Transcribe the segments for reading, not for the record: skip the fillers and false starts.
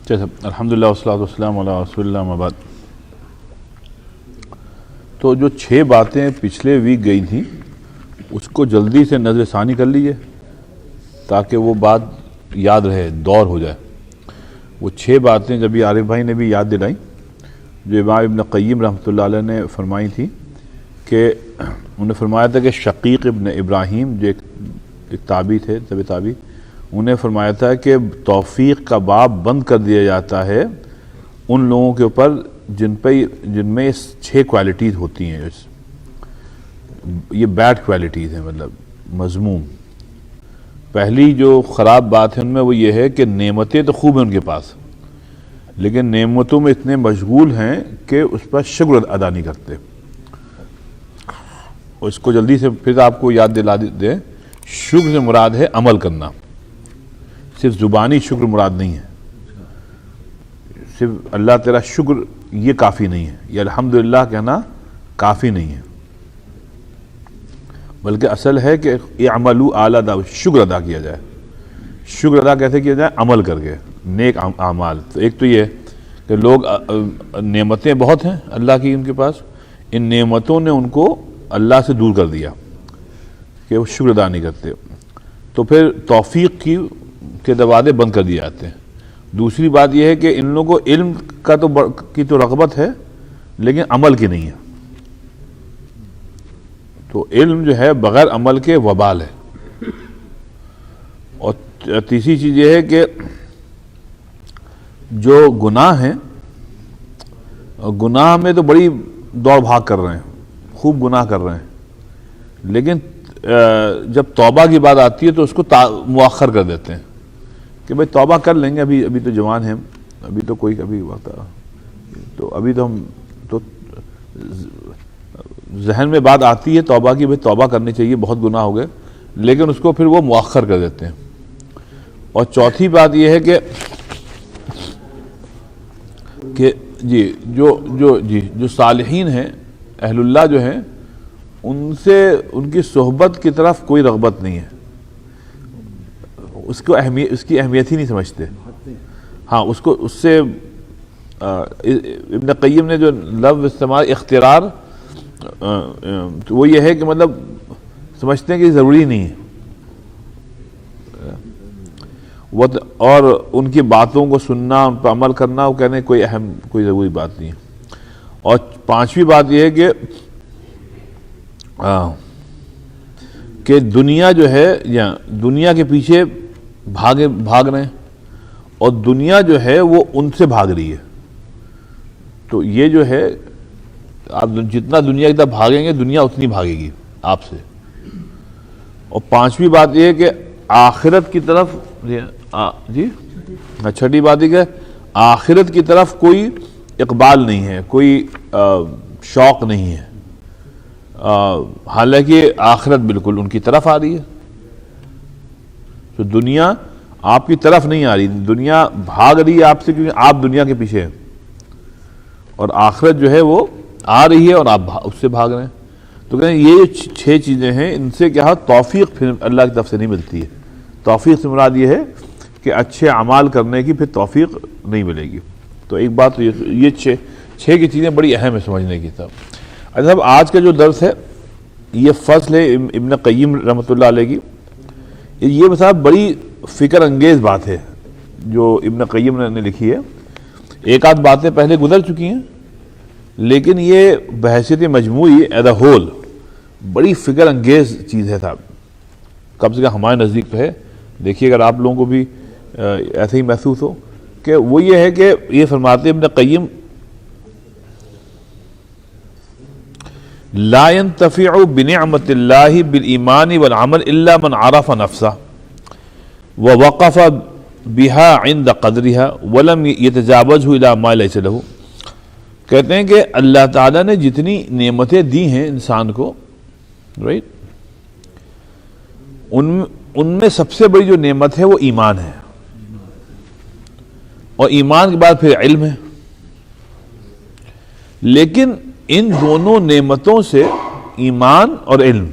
الحمدللہ والصلاۃ والسلام علی رسول اللہ اما بعد. تو جو 6 باتیں پچھلے ویک گئی تھیں اس کو جلدی سے نظر ثانی کر لیجیے تاکہ وہ بات یاد رہے، دور ہو جائے. وہ 6 باتیں جب یہ عارف بھائی نے بھی یاد دلائیں جو امام ابن قیم رحمۃ اللہ علیہ نے فرمائی تھی کہ انہوں نے فرمایا تھا کہ شقیق ابن ابراہیم جو ایک تابعی تھے، تابعی، انہیں فرمایا تھا کہ توفیق کا باب بند کر دیا جاتا ہے ان لوگوں کے اوپر جن میں 6 کوالٹیز ہوتی ہیں. یہ بیڈ کوالٹیز ہیں، مطلب مذموم. پہلی جو خراب بات ہے ان میں وہ یہ ہے کہ نعمتیں تو خوب ہیں ان کے پاس، لیکن نعمتوں میں اتنے مشغول ہیں کہ اس پر شکر ادا نہیں کرتے. اور اس کو جلدی سے پھر آپ کو یاد دلا دیں، شکر سے مراد ہے عمل کرنا، صرف زبانی شکر مراد نہیں ہے. صرف اللہ تیرا شکر یہ کافی نہیں ہے، یہ الحمدللہ کہنا کافی نہیں ہے، بلکہ اصل ہے کہ اعملوا اعلیٰ شکر ادا کیا جائے. شکر ادا کیسے کیا جائے؟ عمل کر کے، نیک اعمال. تو ایک تو یہ کہ لوگ نعمتیں بہت ہیں اللہ کی ان کے پاس، ان نعمتوں نے ان کو اللہ سے دور کر دیا کہ وہ شکر ادا نہیں کرتے. تو پھر توفیق کے دروازے بند کر دیے جاتے ہیں. دوسری بات یہ ہے کہ ان لوگوں کو علم کی تو رغبت ہے لیکن عمل کی نہیں ہے. تو علم جو ہے بغیر عمل کے وبال ہے. اور تیسری چیز یہ ہے کہ جو گناہ ہیں، گناہ میں تو بڑی دوڑ بھاگ کر رہے ہیں، خوب گناہ کر رہے ہیں، لیکن جب توبہ کی بات آتی ہے تو اس کو مؤخر کر دیتے ہیں کہ بھئی توبہ کر لیں گے، ابھی تو جوان ہیں، ابھی تو کوئی کبھی وقت تو ابھی تو ہم تو ذہن میں بات آتی ہے توبہ کی، بھئی توبہ کرنی چاہیے، بہت گناہ ہو گئے، لیکن اس کو پھر وہ مؤخر کر دیتے ہیں. اور چوتھی بات یہ ہے کہ جو صالحین ہیں، اہل اللہ جو ہیں، ان سے ان کی صحبت کی طرف کوئی رغبت نہیں ہے. اس کی اہمیت ہی نہیں سمجھتے. ہاں، اس سے ابن قیم نے جو لفظ استعمال اختیار، وہ یہ ہے کہ مطلب سمجھتے ہیں کہ ضروری نہیں ہے، اور ان کی باتوں کو سننا، ان پر عمل کرنا، وہ کہنے کوئی ضروری بات نہیں ہے. اور 5ویں بات یہ ہے کہ دنیا جو ہے، یا دنیا کے پیچھے بھاگ رہے ہیں، اور دنیا جو ہے وہ ان سے بھاگ رہی ہے. تو یہ جو ہے، آپ جتنا دنیا کی طرف بھاگیں گے دنیا اتنی بھاگے گی آپ سے. اور 5ویں بات یہ ہے کہ آخرت کی طرف، چھٹی بات یہ کہ آخرت کی طرف کوئی اقبال نہیں ہے، کوئی شوق نہیں ہے، حالانکہ آخرت بالکل ان کی طرف آ رہی ہے. تو دنیا آپ کی طرف نہیں آ رہی، دنیا بھاگ رہی ہے آپ سے کیونکہ آپ دنیا کے پیچھے ہیں، اور آخرت جو ہے وہ آ رہی ہے اور آپ اس سے بھاگ رہے ہیں. تو کہتے ہیں یہ 6 چیزیں ہیں، ان سے کیا توفیق پھر اللہ کی طرف سے نہیں ملتی ہے. توفیق سے مراد یہ ہے کہ اچھے اعمال کرنے کی پھر توفیق نہیں ملے گی. تو ایک بات تو یہ 6 کی چیزیں بڑی اہم ہے سمجھنے کی. اچھا صاحب، آج کا جو درس ہے یہ فصل ہے ابن قیم رحمۃ اللہ علیہ کی. یہ صاحب بڑی فکر انگیز بات ہے جو ابن قیم نے لکھی ہے. ایک آدھ باتیں پہلے گزر چکی ہیں، لیکن یہ بحیثیت مجموعی ایز اے ہول بڑی فکر انگیز چیز ہے صاحب. کم سے کم ہمارے نزدیک پہ ہے. دیکھیے اگر آپ لوگوں کو بھی ایسے ہی محسوس ہو کہ وہ یہ ہے کہ یہ فرماتے ابن قیم، لا ينتفع بنعمت اللہ بالایمان والعمل الا من عرف نفسہ ووقف بها عند قدرها ولم يتجاوزه الى ما ليس له. کہتے ہیں کہ اللہ تعالیٰ نے جتنی نعمتیں دی ہیں انسان کو، رائٹ، ان میں سب سے بڑی جو نعمت ہے وہ ایمان ہے، اور ایمان کے بعد پھر علم ہے. لیکن ان دونوں نعمتوں سے، ایمان اور علم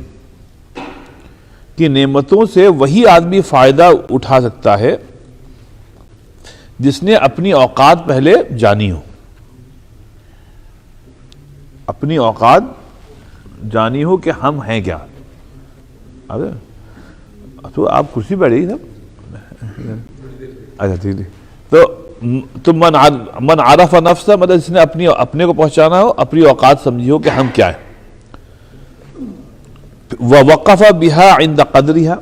کی نعمتوں سے، وہی آدمی فائدہ اٹھا سکتا ہے جس نے اپنی اوقات پہلے جانی ہو، اپنی اوقات جانی ہو کہ ہم ہیں کیا. تو آپ کرسی پہ رہی سب. اچھا ٹھیک. تو من عرف نفسہ مطلب جس نے اپنے کو پہچانا ہو، اپنی اوقات سمجھی ہو کہ ہم کیا ہے. ووقف بها عند قدرها،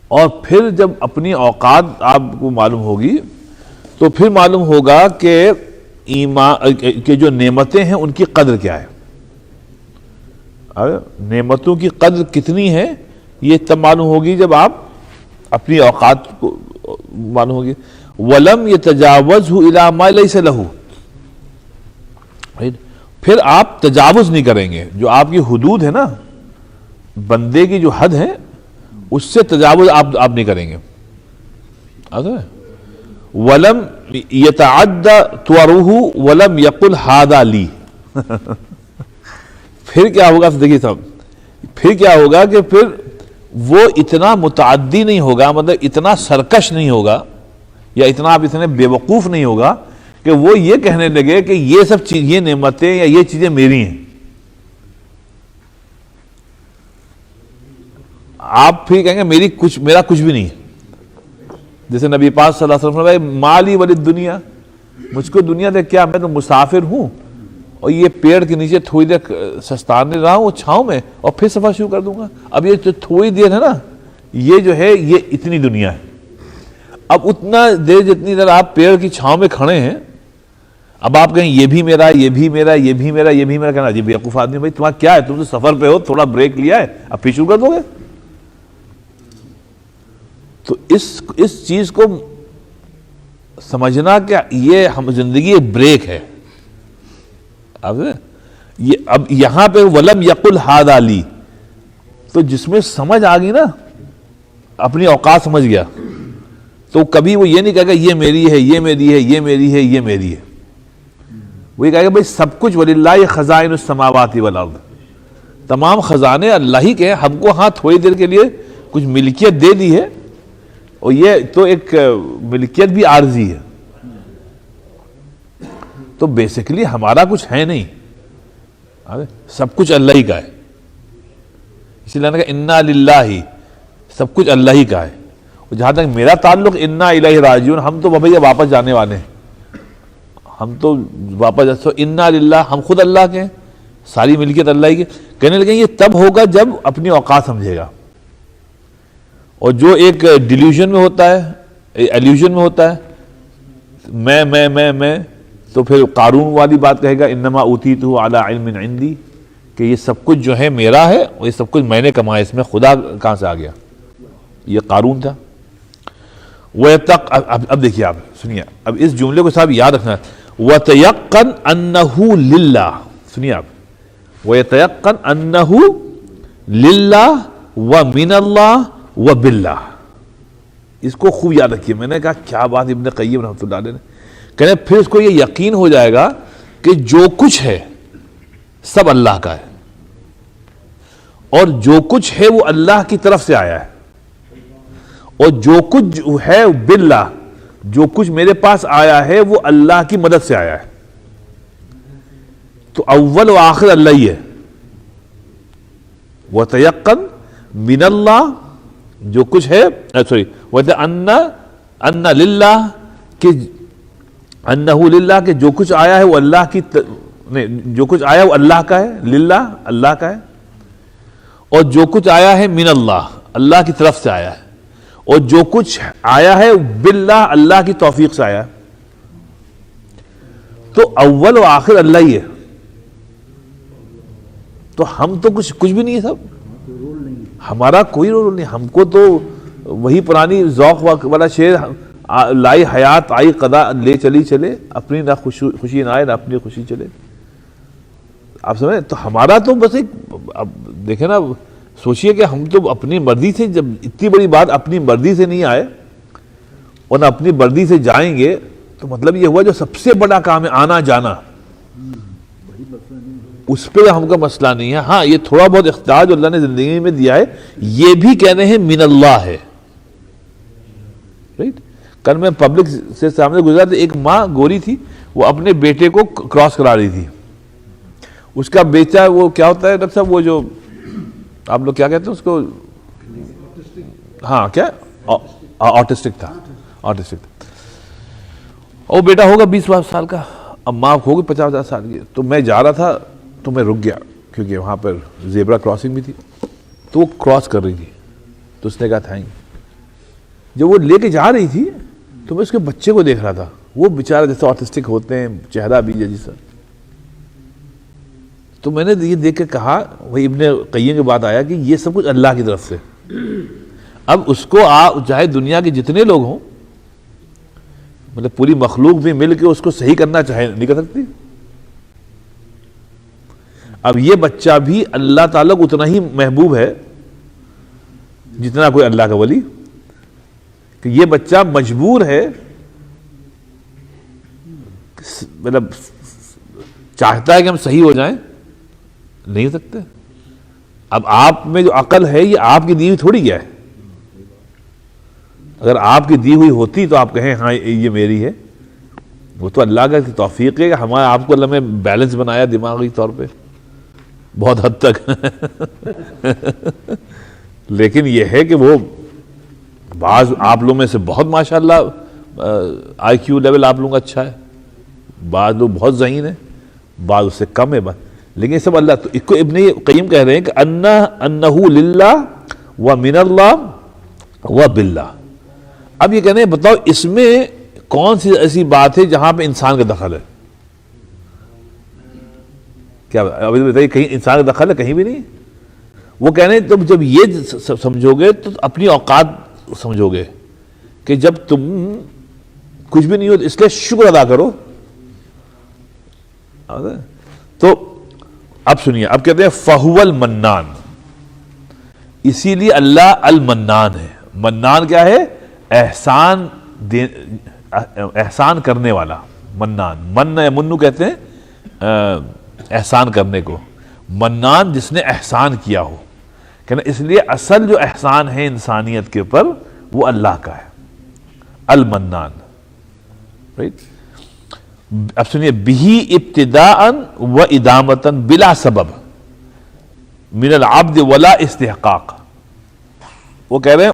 اور پھر جب اپنی اوقات آپ کو معلوم ہوگی تو پھر معلوم ہوگا کہ کہ جو نعمتیں ہیں ان کی قدر کیا ہے. نعمتوں کی قدر کتنی ہے یہ تب معلوم ہوگی جب آپ اپنی اوقات کو معلوم ہوگی. وَلَمْ يَتَجَاوَزْهُ إِلَىٰ مَا لَيْسَ لَهُ، پھر آپ تجاوز نہیں کریں گے. جو آپ کی حدود ہے نا، بندے کی جو حد ہے اس سے تجاوز آپ نہیں کریں گے. وَلَمْ يَتَعَدَّ طَوْرُهُ وَلَمْ يَقُلْ هَذَا لِي. پھر کیا ہوگا دیکھیے صاحب، پھر کیا ہوگا کہ پھر وہ اتنا متعدی نہیں ہوگا، مطلب اتنا سرکش نہیں ہوگا یا اتنا آپ اتنے بے وقوف نہیں ہوگا کہ وہ یہ کہنے لگے کہ یہ سب چیز، یہ نعمتیں یا یہ چیزیں میری ہیں. آپ پھر کہیں گے میرا کچھ بھی نہیں ہے. جیسے نبی پاک صلی اللہ علیہ وسلم نے مالی ولی دنیا، مجھ کو دنیا دے کیا، میں تو مسافر ہوں اور یہ پیڑ کے نیچے تھوڑی دیر سستانے رہا ہوں چھاؤں میں اور پھر سفر شروع کر دوں گا. اب یہ جو تھوڑی دیر ہے نا، یہ جو ہے یہ اتنی دنیا ہے. اب اتنا دیر جتنی دیر آپ پیڑ کی چھاؤں میں کھڑے ہیں، اب آپ کہیں یہ بھی میرا، یہ بھی میرا، یہ بھی میرا، یہ بھی میرا، کہنا جی بیوقوف آدمی، بھائی تمہارا کیا ہے، تم تو سفر پہ ہو، تھوڑا بریک لیا ہے اب پھر شروع کر دو گے. تو اس چیز کو سمجھنا کہ یہ ہم زندگی ایک بریک ہے. اب یہاں پہ ولم یقل ہذا لی، تو جس میں سمجھ آ گئی نا، اپنی اوقات سمجھ گیا، تو کبھی وہ یہ نہیں کہے گا یہ میری ہے، یہ میری ہے، یہ میری ہے، یہ میری ہے. وہ یہ کہے گا بھائی سب کچھ وَلِلَّهِ خَزَائِنُ السَّمَاوَاتِ وَالْأَرْضِ، تمام خزانے اللہ ہی کے ہیں. ہم کو ہاں تھوڑی دیر کے لیے کچھ ملکیت دے دی ہے، اور یہ تو ایک ملکیت بھی عارضی ہے. تو بیسیکلی ہمارا کچھ ہے نہیں، سب کچھ اللہ ہی کا ہے. اسی لیے نے کہا اِنَّا لِلَّهِ، سب کچھ اللہ ہی کا ہے. اور جہاں تک میرا تعلق اِنَّا إِلَيْهِ راجعون، ہم تو بھیا واپس جانے والے ہیں، ہم تو واپس. اِنَّا لِلَّهِ، ہم خود اللہ کے ہیں، ساری ملکیت اللہ ہی کی. کہنے لگے یہ تب ہوگا جب اپنی اوقات سمجھے گا. اور جو ایک ڈیلیوژن میں ہوتا ہے، ایلیوژن میں ہوتا ہے، میں، تو پھر قارون والی بات کہے گا انما اوتیتہ علی علم عندی، کہ یہ سب کچھ جو ہے میرا ہے اور یہ سب کچھ میں نے کمایا، اس میں خدا کہاں سے آ گیا. یہ قارون تھا. اب دیکھیے، آپ سنیے، اب اس جملے کو صاحب یاد رکھنا ہے. وَتَيَقَّنْ أَنَّهُ لِلَّهِ، سنیے آپ، وَيَتَيَقَّنْ أَنَّهُ لِلَّهِ وَمِنَ اللَّهِ وَبِاللَّهِ. اس کو خوب یاد رکھیے. میں نے کہا کیا بات ابن قیم رحمۃ اللہ علیہ نے کہنے، پھر اس کو یہ یقین ہو جائے گا کہ جو کچھ ہے سب اللہ کا ہے، اور جو کچھ ہے وہ اللہ کی طرف سے آیا ہے، اور جو کچھ ہے باللہ، جو کچھ میرے پاس آیا ہے وہ اللہ کی مدد سے آیا ہے. تو اول و آخر اللہ ہی ہے. وَتَيَقَّنْ مِنَ اللَّهِ، جو کچھ ہے، أَنَّ لِلَّهِ، کہ انہو للہ، کہ جو کچھ آیا ہے وہ اللہ کی جو کچھ آیا وہ اللہ کا ہے، للہ اللہ کا ہے. اور جو کچھ آیا ہے من اللہ، اللہ کی طرف سے آیا ہے. اور جو کچھ آیا ہے باللہ، اللہ کی توفیق سے آیا ہے. تو اول و آخر اللہ ہی ہے. تو ہم تو کچھ بھی نہیں ہے، سب ہمارا کوئی رول نہیں. ہم کو تو وہی پرانی ذوق والا شعر، لائی حیات آئی قضا لے چلی چلے، اپنی نہ خوشی نہ آئے نہ اپنی خوشی چلے. آپ سمجھیں؟ تو ہمارا تو بس ایک، اب دیکھیں نا، سوچئے کہ ہم تو اپنی مرضی سے، جب اتنی بڑی بات اپنی مرضی سے نہیں آئے اور نہ اپنی مرضی سے جائیں گے، تو مطلب یہ ہوا جو سب سے بڑا کام ہے آنا جانا، اس پہ ہم کا مسئلہ نہیں ہے. ہاں یہ تھوڑا بہت اختیار جو اللہ نے زندگی میں دیا ہے، یہ بھی کہنے ہیں من اللہ ہے، رائٹ. کل میں پبلک سے سامنے گزرا تو ایک ماں گوری تھی, وہ اپنے بیٹے کو کراس کرا رہی تھی. اس کا بیٹا وہ کیا ہوتا ہے ڈاکٹر صاحب, وہ جو آپ لوگ کیا کہتے ہیں اس کو, ہاں کیا آٹسٹک تھا, اور بیٹا ہوگا 20 سال کا, اب ماں ہوگی 50 سال کی. تو میں جا رہا تھا تو میں رک گیا کیونکہ وہاں پر زیبرا کراسنگ بھی تھی, تو وہ کراس کر رہی تھی. تو اس نے کہا تھینک. جب وہ لے کے جا رہی تھی تو میں اس کے بچے کو دیکھ رہا تھا, وہ بیچارہ جیسے آٹسٹک ہوتے ہیں, چہرہ بھی جیسا. تو میں نے یہ دیکھ کے کہا, وہی ابن قیم کے بعد آیا کہ یہ سب کچھ اللہ کی طرف سے. اب اس کو چاہے دنیا کے جتنے لوگ ہوں, مطلب پوری مخلوق بھی مل کے اس کو صحیح کرنا چاہے نہیں کر سکتی. اب یہ بچہ بھی اللہ تعالیٰ کو اتنا ہی محبوب ہے جتنا کوئی اللہ کا ولی, کہ یہ بچہ مجبور ہے, مطلب چاہتا ہے کہ ہم صحیح ہو جائیں, نہیں ہو سکتے. اب آپ میں جو عقل ہے یہ آپ کی دی ہوئی تھوڑی کیا ہے. اگر آپ کی دی ہوئی ہوتی تو آپ کہیں ہاں یہ میری ہے, وہ تو اللہ کا توفیق ہے کہ ہمارا آپ کو اللہ میں بیلنس بنایا دماغی طور پہ بہت حد تک. لیکن یہ ہے کہ وہ بعض آپ لوگوں میں سے بہت ماشاءاللہ آئی کیو لیول آپ لوگوں کا اچھا ہے, بعض لوگ بہت ذہین ہیں, بعض اس سے کم ہے. لیکن یہ سب اللہ. تو اس کو ابن قیم کہہ رہے ہیں کہ انہ للہ و من اللہ و باللہ. اب یہ کہنے ہیں بتاؤ اس میں کون سی ایسی بات ہے جہاں پہ انسان کا دخل ہے؟ کیا ابھی بتائیے, کہیں انسان کا دخل ہے؟ کہیں بھی نہیں. وہ کہنے ہیں تم جب یہ سمجھو گے تو اپنی اوقات سمجھو گے کہ جب تم کچھ بھی نہیں ہو, اس لیے شکر ادا کرو. تو اب سنیے, اب کہتے ہیں فہو المنان, اسی لیے اللہ المنان ہے. منان کیا ہے؟ احسان کرنے والا. منان, من یا منو کہتے ہیں احسان کرنے کو. منان جس نے احسان کیا ہو. کہ اس لیے اصل جو احسان ہے انسانیت کے اوپر وہ اللہ کا ہے, المنان. رائٹ. اب سنیے, بہی ابتداء و ادامتا بلا سبب من العبد ولا استحقاق. وہ کہہ رہے ہیں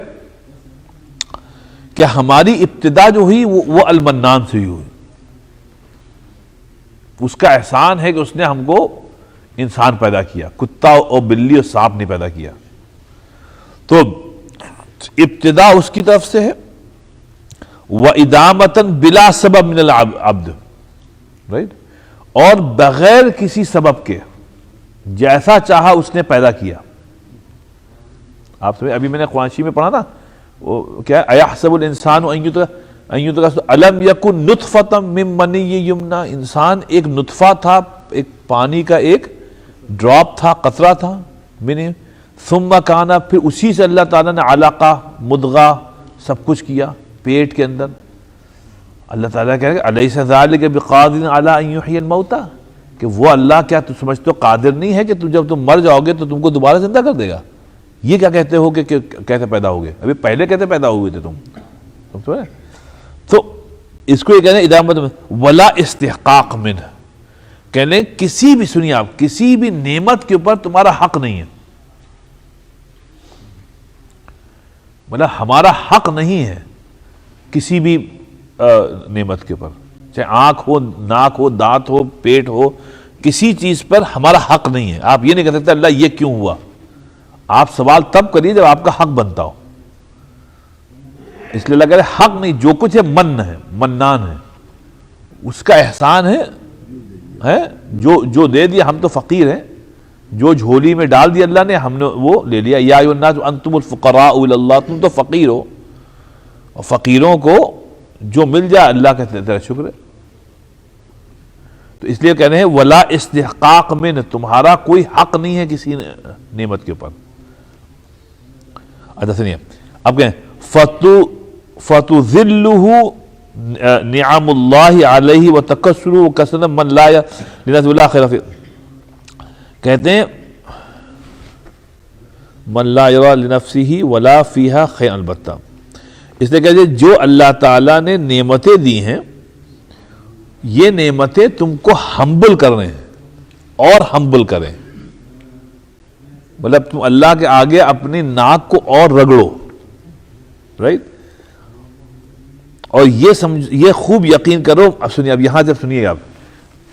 کہ ہماری ابتدا جو ہوئی وہ المنان سے ہوئی. اس کا احسان ہے کہ اس نے ہم کو انسان پیدا کیا, کتا اور بلی اور سانپ نہیں پیدا کیا. تو ابتدا اس کی طرف سے ہے, وَإِدَامَةً بِلَا سَبَبْ مِنَ الْعَبْدِ, رائٹ, اور بغیر کسی سبب کے جیسا چاہا اس نے پیدا کیا. آپ سمجھے, ابھی میں نے قرآن میں پڑھا نا, وہ کیا اَيَحْسَبُ الْإِنسَانُ أَن يُتْرَكَ أَلَمْ يَكُنْ نُطْفَةً مِّن مَّنِيٍّ يُمْنَىٰ. انسان ایک نطفہ تھا, ایک پانی کا ایک ڈراپ تھا, قطرہ تھا. ثم کانا, پھر اسی سے اللہ تعالیٰ نے علقہ, مدغہ, سب کچھ کیا پیٹ کے اندر. اللہ تعالیٰ کہہ رہے کہ الیس ذلک بقادر علی ان یحیی الموتى, کہ وہ اللہ کیا تم سمجھتے ہو قادر نہیں ہے کہ تم جب تم مر جاؤ گے تو تم کو دوبارہ زندہ کر دے گا؟ یہ کیا کہتے ہو کہ کیسے پیدا ہوگے؟ ابھی پہلے کیسے پیدا ہوئے تھے تم سمجھے؟ تو اس کو یہ کہنے ادامت میں ولا استحقاق منہ, کہنے کسی بھی, سنیے آپ, کسی بھی نعمت کے اوپر تمہارا حق نہیں ہے. مطلب ہمارا حق نہیں ہے کسی بھی نعمت کے اوپر, چاہے آنکھ ہو, ناک ہو, دانت ہو, پیٹ ہو, کسی چیز پر ہمارا حق نہیں ہے. آپ یہ نہیں کہہ سکتے اللہ یہ کیوں ہوا. آپ سوال تب کریے جب آپ کا حق بنتا ہو. اس لیے اللہ کہہ رہے حق نہیں, جو کچھ ہے من ہے, منان ہے, اس کا احسان ہے جو دے دیا. ہم تو فقیر ہیں, جو جھولی میں ڈال دیا اللہ نے ہم نے وہ لے لیا. یا ایھا الناس انتم الفقراء الی اللہ, تم تو فقیر ہو, اور فقیروں کو جو مل جائے اللہ کا تیرا شکر ہے. تو اس لیے کہنے ہیں ولا استحقاق میں, تمہارا کوئی حق نہیں ہے کسی نعمت کے اوپر. اچھا سنیے, اب کہیں فَتُذِلُّهُ نعم اللہ علیہ وتکسرہ وکسرہ من لا لنفسہ ولا خیر فیہ. کہتے ہیں من لا یری لنفسہ ولا فیہا خیر, البتہ اس لیے کہتے جو اللہ تعالیٰ نے نعمتیں دی ہیں یہ نعمتیں تم کو ہمبل کر رہے ہیں اور ہمبل کریں، مطلب تم اللہ کے آگے اپنی ناک کو اور رگڑو، رائٹ؟ اور یہ خوب یقین کرو. اب سنیے، اب یہاں جب سنیے آپ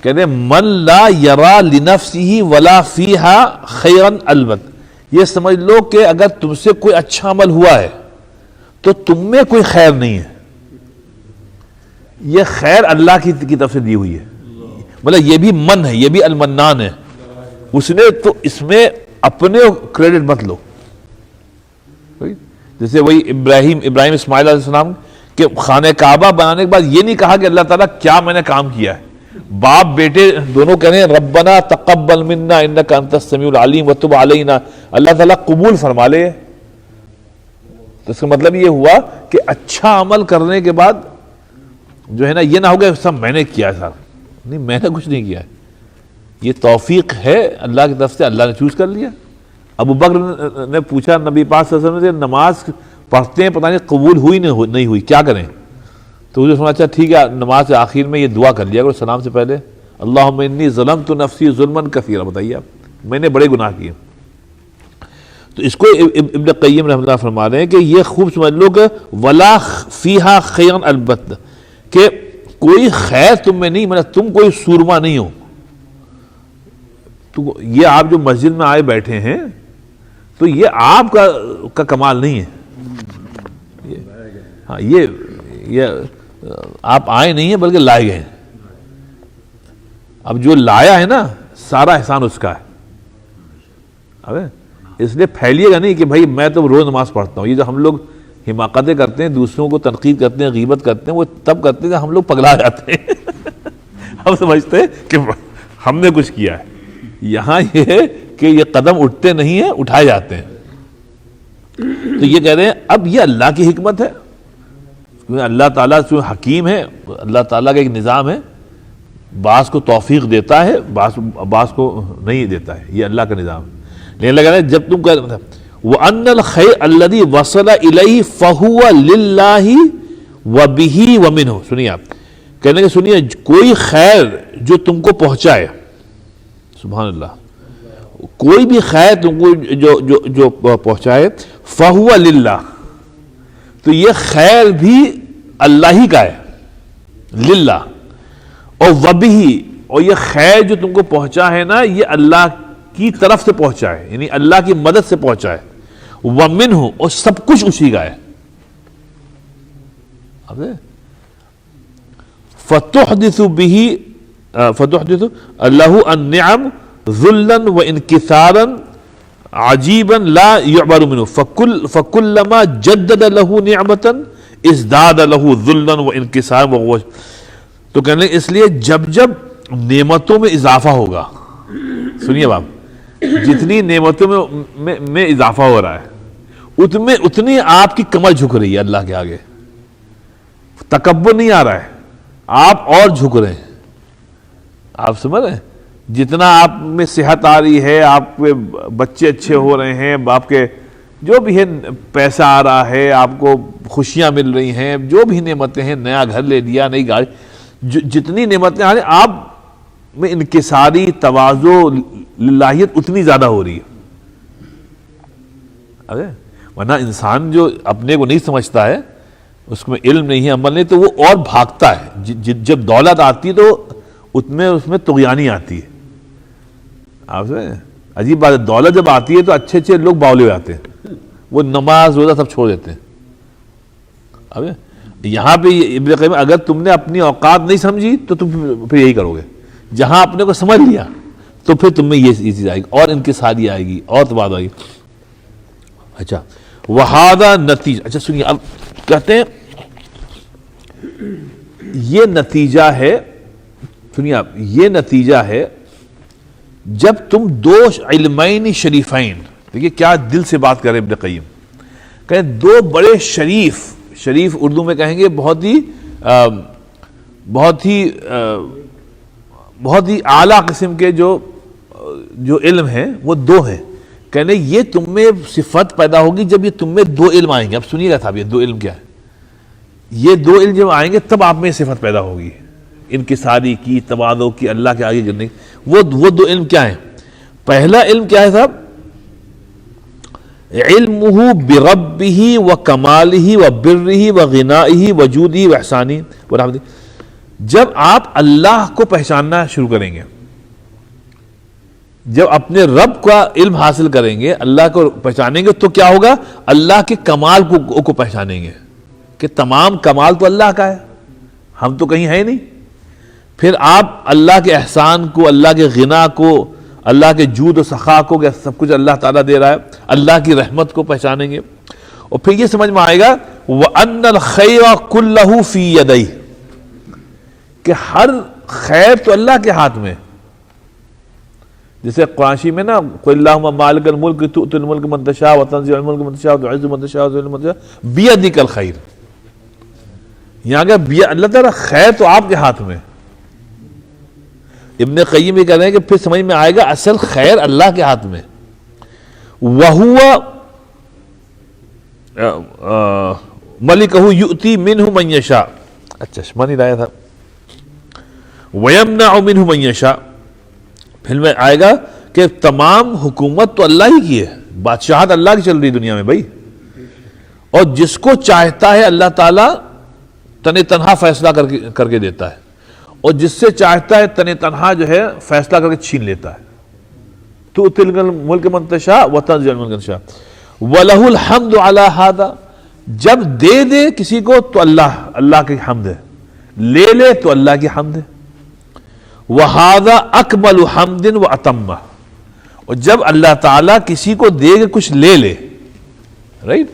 کہتے ہیں من لا یرا لنفسہ ولا فیہا خیرا البت، یہ سمجھ لو کہ اگر تم سے کوئی اچھا عمل ہوا ہے تو تم میں کوئی خیر نہیں ہے، یہ خیر اللہ کی طرف سے دی ہوئی ہے. مطلب یہ بھی من ہے، یہ بھی المنان ہے، اس نے تو اس میں اپنے کریڈٹ مت لو. جیسے وہی ابراہیم اسماعیل علیہ السلام کہ خانہ کعبہ بنانے کے بعد یہ نہیں کہا کہ اللہ تعالیٰ کیا میں نے کام کیا ہے، باپ بیٹے دونوں کہہ رہے ہیں ربنا تقبل منا انک انت السمیع العلیم وتب علینا، اللہ تعالیٰ قبول فرما لے. تو اس کا مطلب یہ ہوا کہ اچھا عمل کرنے کے بعد جو ہے نا یہ نہ ہوگا سب میں نے کیا ہے، سر نہیں، میں نے کچھ نہیں کیا ہے، یہ توفیق ہے اللہ کی طرف سے، اللہ نے چوز کر لیا. ابو بکر نے پوچھا نبی پاک صلی اللہ علیہ وسلم سے نماز پڑھتے ہیں پتہ نہیں قبول ہوئی نہیں ہوئی، کیا کریں؟ تو مجھے سنا، اچھا ٹھیک ہے نماز کے آخر میں یہ دعا کر لیا کرو سلام سے پہلے، اللہم انی ظلمت نفسی ظلما کثیرا. بتائیے آپ، میں نے بڑے گناہ کیے. تو اس کو ابن قیم رحمۃ اللہ فرما رہے ہیں کہ یہ خوب سمجھ لو کہ ولا فیہا خیرا البتہ، کہ کوئی خیر تم میں نہیں، مطلب تم کوئی سورما نہیں ہو. تو یہ آپ جو مسجد میں آئے بیٹھے ہیں تو یہ آپ کا کمال نہیں ہے، ہاں یہ آپ آئے نہیں ہیں بلکہ لائے گئے ہیں. اب جو لایا ہے نا سارا احسان اس کا ہے. اب اس لیے پھیلیے گا نہیں کہ بھائی میں تو روز نماز پڑھتا ہوں. یہ جو ہم لوگ حماقتیں کرتے ہیں، دوسروں کو تنقید کرتے ہیں، غیبت کرتے ہیں، وہ تب کرتے ہیں کہ ہم لوگ پگلا جاتے ہیں. ہم سمجھتے ہیں کہ ہم نے کچھ کیا ہے. یہاں یہ ہے کہ یہ قدم اٹھتے نہیں ہیں، اٹھائے جاتے ہیں. تو یہ کہہ رہے ہیں اب یہ اللہ کی حکمت ہے، اللہ تعالیٰ جو حکیم ہے، اللہ تعالیٰ کا ایک نظام ہے، بعض کو توفیق دیتا ہے، بعض کو نہیں دیتا ہے، یہ اللہ کا نظام ہے. لیکن لگا رہے جب تم کہہ وَأَنَّ الْخَيْرَ الَّذِي وَصَلَ إِلَيْهِ فَهُوَ لِلَّهِ وَبِهِ وَمِنْهُ. سنیے آپ کہنے کہ سنیے کوئی خیر جو تم کو پہنچائے، سبحان اللہ، کوئی بھی خیر تم کو جو پہنچائے فَهُوَ لِلَّهِ، تو یہ خیر بھی اللہ ہی کا ہے، للہ. اور وَبِهِ، اور یہ خیر جو تم کو پہنچا ہے نا یہ اللہ کی طرف سے پہنچا ہے، یعنی اللہ کی مدد سے پہنچا ہے. وَمِنْهُ، اور سب کچھ اسی کا ہے. فَتُحْدِثُ بِهِ فَتُحْدِثُ اللَّهُ النِّعَمْ ذُلًّا وَإِنْكِثَارًا عَجِيبًا لَا يُعْبَرُ مِنْهُ فَكُلَّمَا جَدَّدَ لَهُ نِعْمَةً ازْدَادَ لَهُ ذُلًّا وَإِنْكِثَارًا. تو کہنے اس لیے جب نعمتوں میں اضافہ ہوگا، سنیے باپ، جتنی نعمتوں میں اضافہ ہو رہا ہے اتنی آپ کی کمر جھک رہی ہے اللہ کے آگے. تکبر نہیں آ رہا ہے، آپ اور جھک رہے ہیں. آپ سمجھ رہے ہیں جتنا آپ میں صحت آ رہی ہے، آپ کے بچے اچھے ہو رہے ہیں، آپ کے جو بھی ہے پیسہ آ رہا ہے، آپ کو خوشیاں مل رہی ہیں، جو بھی نعمتیں ہیں، نیا گھر لے لیا، نئی گاڑی، جتنی نعمتیں آ رہی ہیں آپ میں انکساری، تواضع، للہیت اتنی زیادہ ہو رہی ہے. ورنہ انسان جو اپنے کو نہیں سمجھتا ہے، اس میں علم نہیں ہے، عمل نہیں، تو وہ اور بھاگتا ہے. جب دولت آتی ہے تو اس میں طغیانی آتی ہے. آپ سے عجیب بات ہے، دولت جب آتی ہے تو اچھے اچھے لوگ باولے ہو جاتے ہیں، وہ نماز روزہ سب چھوڑ دیتے ہیں. اب یہاں پہ ابن قیم اگر تم نے اپنی اوقات نہیں سمجھی تو تم پھر یہی کرو گے. جہاں اپنے کو سمجھ لیا تو پھر تم میں یہ چیز آئے گی، اور انکساری آئے گی، اور تبادل آئے گی. اچھا وہذا نتیجہ، اچھا سنیے اب کہتے ہیں یہ نتیجہ ہے، سنیے آپ، یہ نتیجہ ہے جب تم دو علمین شریفین، دیکھیے کیا دل سے بات کرے ابن قیم، کہ دو بڑے شریف اردو میں کہیں گے بہت ہی اعلیٰ قسم کے جو علم ہیں وہ دو ہیں. کہنے یہ تم میں صفت پیدا ہوگی جب یہ تم میں دو علم آئیں گے. اب سنیے گا صاحب، یہ دو علم کیا ہے؟ یہ دو علم جب آئیں گے تب آپ میں صفت پیدا ہوگی، انکساری کی، تواضع کی، اللہ کے آگے گرنے کی۔ وہ دو علم کیا ہیں؟ پہلا علم کیا ہے صاحب؟ علمہ بربہ وکمالہ وبرہ وغنائہ وجودہ واحسانہ ورحمتہ۔ جب آپ اللہ کو پہچاننا شروع کریں گے، جب اپنے رب کا علم حاصل کریں گے، اللہ کو پہچانیں گے، تو کیا ہوگا؟ اللہ کے کمال کو پہچانیں گے کہ تمام کمال تو اللہ کا ہے، ہم تو کہیں ہے نہیں۔ پھر آپ اللہ کے احسان کو، اللہ کے غنا کو، اللہ کے جود و سخا کو کہ سب کچھ اللہ تعالیٰ دے رہا ہے، اللہ کی رحمت کو پہچانیں گے، اور پھر یہ سمجھ میں آئے گا وَأَنَّ الْخَيْرَ كُلَّهُ فِي يَدَيْهِ، کہ ہر خیر تو اللہ کے ہاتھ میں۔ جیسے قرآن میں نا قُلِ اللَّهُمَّ مَالِكَ الْمُلْكِ تُؤْتِي الْمُلْكَ مَن تَشَاءُ وَتَنزِعُ الْمُلْكَ مَن تَشَاءُ وَتُعِزُّ مَن تَشَاءُ وَتُذِلُّ مَن تَشَاءُ بِيَدِكَ الْخَيْرُ۔ یہاں کہ اللہ تعالیٰ خیر تو آپ کے ہاتھ میں۔ ابن قیم یہ کہہ رہے ہیں کہ پھر سمجھ میں آئے گا اصل خیر اللہ کے ہاتھ میں۔ وَهُوَ مَلِكَهُ يُؤْتِي مِنْهُ مَن يَشَاءُ، اچھا شمانی لایا تھا، وَيَمْنَعُ مِنْهُ مَن يَشَاءُ۔ پھر میں آئے گا کہ تمام حکومت تو اللہ ہی کی ہے، بادشاہت اللہ کی چل رہی دنیا میں بھائی، اور جس کو چاہتا ہے اللہ تعالیٰ تن تنہا فیصلہ کر کے دیتا ہے، اور جس سے چاہتا ہے تن تنہا جو ہے فیصلہ کر کے چھین لیتا ہے۔ تُؤْتِي الْمُلْكَ مَن تَشَاءُ وَتَنزِعُ الْمُلْكَ مَن تَشَاءُ وَلَهُ الْحَمْدُ عَلَى هَذَا۔ جب دے کسی کو تو اللہ کی حمد ہے، لے تو اللہ کی حمد ہے۔ وَهَذَا أَكْمَلُ حَمْدٍ وَأَتَمَّهُ، اور جب اللہ تعالیٰ کسی کو دے کے کچھ لے رائٹ،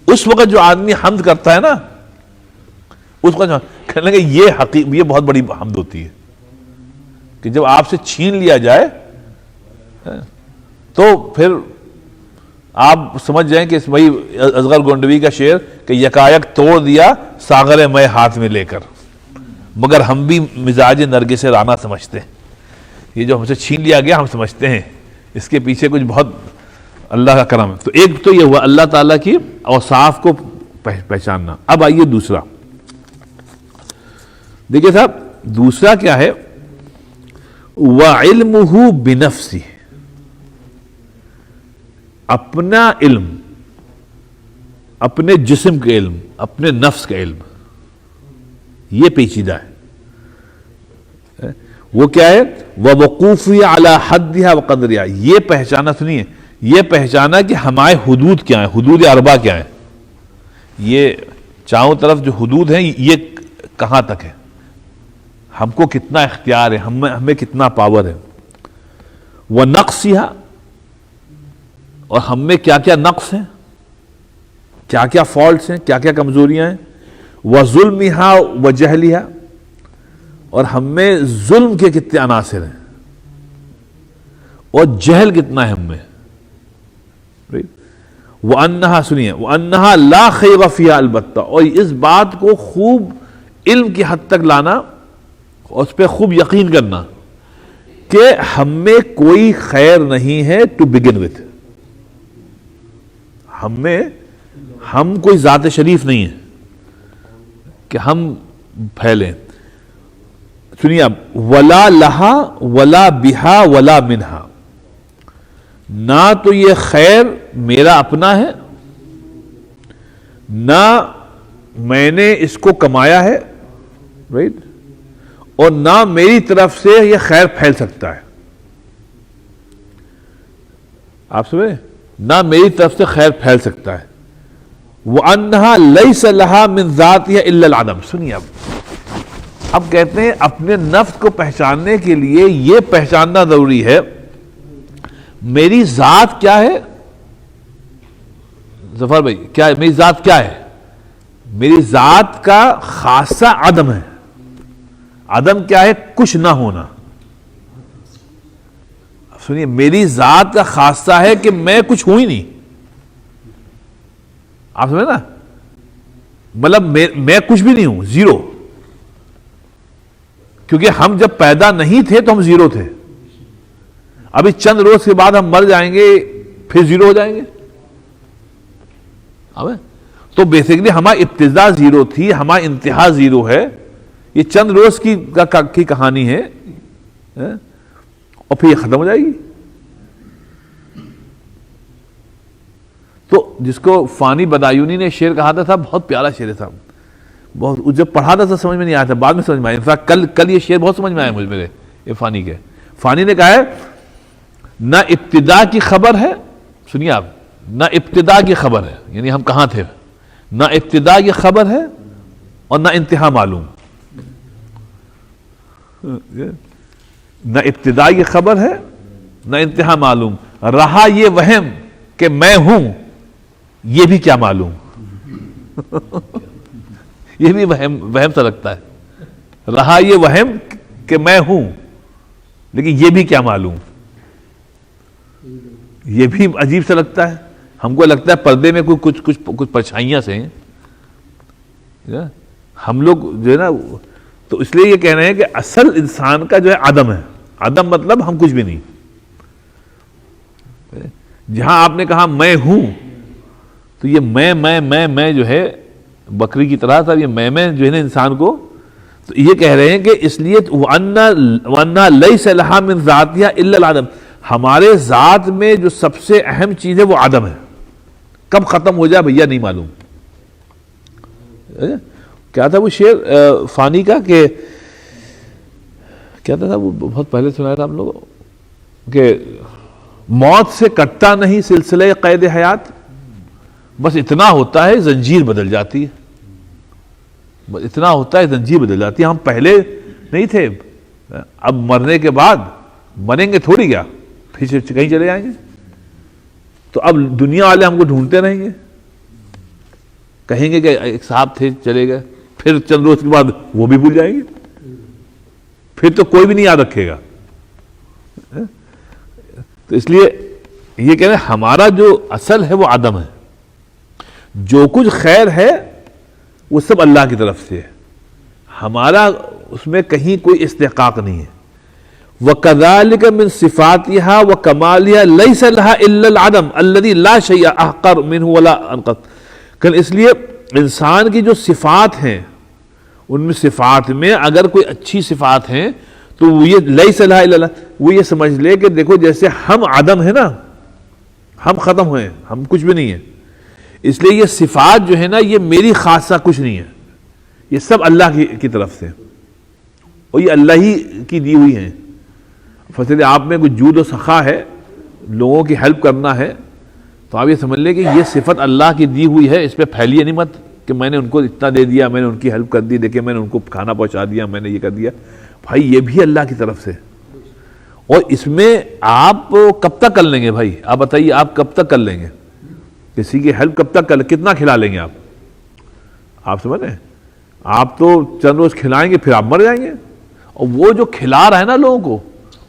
اس وقت جو آدمی حمد کرتا ہے نا، اس کو کہنے لگے یہ بہت بڑی حمد ہوتی ہے کہ جب آپ سے چھین لیا جائے تو پھر آپ سمجھ جائیں کہ اس بھائی اصغر گونڈوی کا شعر کہ یکایک توڑ دیا ساغر میں ہاتھ میں لے کر، مگر ہم بھی مزاج نرگس رانا سمجھتے ہیں۔ یہ جو ہم سے چھین لیا گیا ہم سمجھتے ہیں اس کے پیچھے کچھ بہت اللہ کا کرم ہے۔ تو ایک تو یہ ہوا اللہ تعالیٰ کی اوصاف کو پہچاننا۔ اب آئیے دوسرا، دیکھیے صاحب دوسرا کیا ہے؟ وَعِلْمُهُ بِنَفْسِهِ، اپنا علم، اپنے جسم کا علم، اپنے نفس کا علم، یہ پیچیدہ ہے۔ وہ کیا ہے؟ وَوَقُوفِهِ عَلَى حَدِّهَا وَقَدْرِهَا، یہ پہچانا، سنیے، یہ پہچانا کہ ہمارے حدود کیا ہیں، حدود اربع کیا ہیں، یہ چاروں طرف جو حدود ہیں یہ کہاں تک ہے، ہم کو کتنا اختیار ہے، ہمیں کتنا پاور ہے۔ وَنَقْصِهَا، اور ہم میں کیا کیا نقص ہیں، کیا کیا فالٹس ہیں، کیا کیا کمزوریاں ہیں۔ وَظُلْمِهَا وَجَهْلِهَا، اور ہم میں ظلم کے کتنے عناصر ہیں اور جہل کتنا ہے ہم میں۔ وَأَنَّهَا، سنیے، وَأَنَّهَا لَا خَيْرَ فِيهَا، البتہ، اور اس بات کو خوب علم کی حد تک لانا اور اس پہ خوب یقین کرنا کہ ہم میں کوئی خیر نہیں ہے ٹو بگن وتھ، ہم کوئی ذات شریف نہیں ہے کہ ہم پھیلیں۔ سنیے اب، وَلَا لَهَا وَلَا بِهَا وَلَا مِنْهَا، نہ تو یہ خیر میرا اپنا ہے، نہ میں نے اس کو کمایا ہے، رائٹ، اور نہ میری طرف سے یہ خیر پھیل سکتا ہے۔ آپ سمجھے؟ نہ میری طرف سے خیر پھیل سکتا ہے۔ وَأَنَّهَا لَيْسَ لَهَا مِنْ ذَاتِهَا إِلَّا الْعَدَمُ۔ سنیے اب کہتے ہیں اپنے نفس کو پہچاننے کے لیے یہ پہچاننا ضروری ہے میری ذات کیا ہے۔ ظفر بھائی کیا ہے میری ذات؟ کیا ہے میری ذات کا خاصہ؟ عدم ہے۔ عدم کیا ہے؟ کچھ نہ ہونا۔ سنیے، میری ذات کا خاصہ ہے کہ میں کچھ ہوں ہی نہیں۔ آپ سمجھے نا، مطلب میں کچھ بھی نہیں ہوں، زیرو۔ کیونکہ ہم جب پیدا نہیں تھے تو ہم زیرو تھے، ابھی چند روز کے بعد ہم مر جائیں گے پھر زیرو ہو جائیں گے۔ تو بیسیکلی ہماری ابتدا زیرو تھی، ہماری انتہا زیرو ہے. یہ چند روز کی کہانی ہے اور پھر یہ ختم ہو جائے گی. تو جس کو فانی بدایونی نے شعر کہا تھا، بہت پیارا شعر تھا، بہت جب پڑھا تھا تو سمجھ میں نہیں آیا تھا، بعد میں سمجھ میں آیا. کل یہ شعر بہت سمجھ میں آیا مجھ میرے یہ فانی کے. فانی نے کہا ہے نہ ابتدا کی خبر ہے، سنیے آپ، نہ ابتدا کی خبر ہے، یعنی ہم کہاں تھے، نہ ابتدا کی خبر ہے اور نہ انتہا معلوم. نہ ابتدا کی خبر ہے نہ انتہا معلوم، رہا یہ وہم کہ میں ہوں یہ بھی کیا معلوم. یہ بھی وہم سا لگتا ہے، رہا یہ وہم کہ میں ہوں لیکن یہ بھی کیا معلوم. یہ بھی عجیب سا لگتا ہے. ہم کو لگتا ہے پردے میں کوئی کچھ پرچھائیاں سے ہیں ہم لوگ جو ہے نا. تو اس لیے یہ کہہ رہے ہیں کہ اصل انسان کا جو ہے عدم ہے. عدم مطلب ہم کچھ بھی نہیں. جہاں آپ نے کہا میں ہوں تو یہ میں جو ہے بکری کی طرح تھا. یہ میں جو ہے نا انسان کو، تو یہ کہہ رہے ہیں کہ اس لیے وَأَنَّا لَيْسَ لَهَا مِنْ ذَاتِهَا إِلَّا الْعَدَمُ، ہمارے ذات میں جو سب سے اہم چیز ہے وہ عدم ہے. کب ختم ہو جائے بھیا نہیں معلوم. کیا تھا وہ شعر فانی کا کہ کیا تھا وہ بہت پہلے سنایا تھا ہم لوگوں کہ موت سے کٹتا نہیں سلسلہ قید حیات، بس اتنا ہوتا ہے زنجیر بدل جاتی ہے. بس اتنا ہوتا ہے زنجیر بدل جاتی ہے. ہم پہلے نہیں تھے، اب مرنے کے بعد مریں گے تھوڑی کیا، پھر کہیں چلے جائیں گے. تو اب دنیا والے ہم کو ڈھونڈتے رہیں گے، کہیں گے کہ ایک صاحب تھے چلے گئے، پھر چند روز کے بعد وہ بھی بھول جائیں گے، پھر تو کوئی بھی نہیں یاد رکھے گا. تو اس لیے یہ کہہ رہے ہیں ہمارا جو اصل ہے وہ عدم ہے. جو کچھ خیر ہے وہ سب اللہ کی طرف سے ہے، ہمارا اس میں کہیں کوئی استحقاق نہیں ہے. وَكَذَلِكَ مِن صِفَاتِهَا وَكَمَالِهَا لَيْسَ لَهَا إِلَّا الْعَدَمُ الَّذِي لَا شَيْءَ أَحْقَرُ مِنْهُ وَلَا أَنْقَصُ. اس لیے انسان کی جو صفات ہیں ان میں صفات میں اگر کوئی اچھی صفات ہیں تو وہ یہ لَيْسَ لَهَا إِلَّا اللَّهُ، وہ یہ سمجھ لے کہ دیکھو جیسے ہم عدم ہے نا، ہم ختم ہوئے ہیں، ہم کچھ بھی نہیں ہے. اس لیے یہ صفات جو ہے نا یہ میری خاصہ کچھ نہیں ہے، یہ سب اللہ کی طرف سے اور یہ اللہ ہی کی دی ہوئی ہیں. فصل آپ میں کوئی جود و سخا ہے، لوگوں کی ہیلپ کرنا ہے، تو آپ یہ سمجھ لیں کہ یہ صفت اللہ کی دی ہوئی ہے. اس پہ پھیلیے نہیں مت کہ میں نے ان کو اتنا دے دیا، میں نے ان کی ہیلپ کر دی، دیکھیں میں نے ان کو کھانا پہنچا دیا، میں نے یہ کر دیا. بھائی یہ بھی اللہ کی طرف سے، اور اس میں آپ کب تک کر لیں گے؟ بھائی آپ بتائیے، آپ کب تک کر لیں گے؟ کسی کی ہیلپ کب تک کر لیں؟ کتنا کھلا لیں گے آپ سمجھ رہے ہیں؟ آپ تو چند روز کھلائیں گے پھر آپ مر جائیں گے. اور وہ جو کھلا رہا ہے نا لوگوں کو،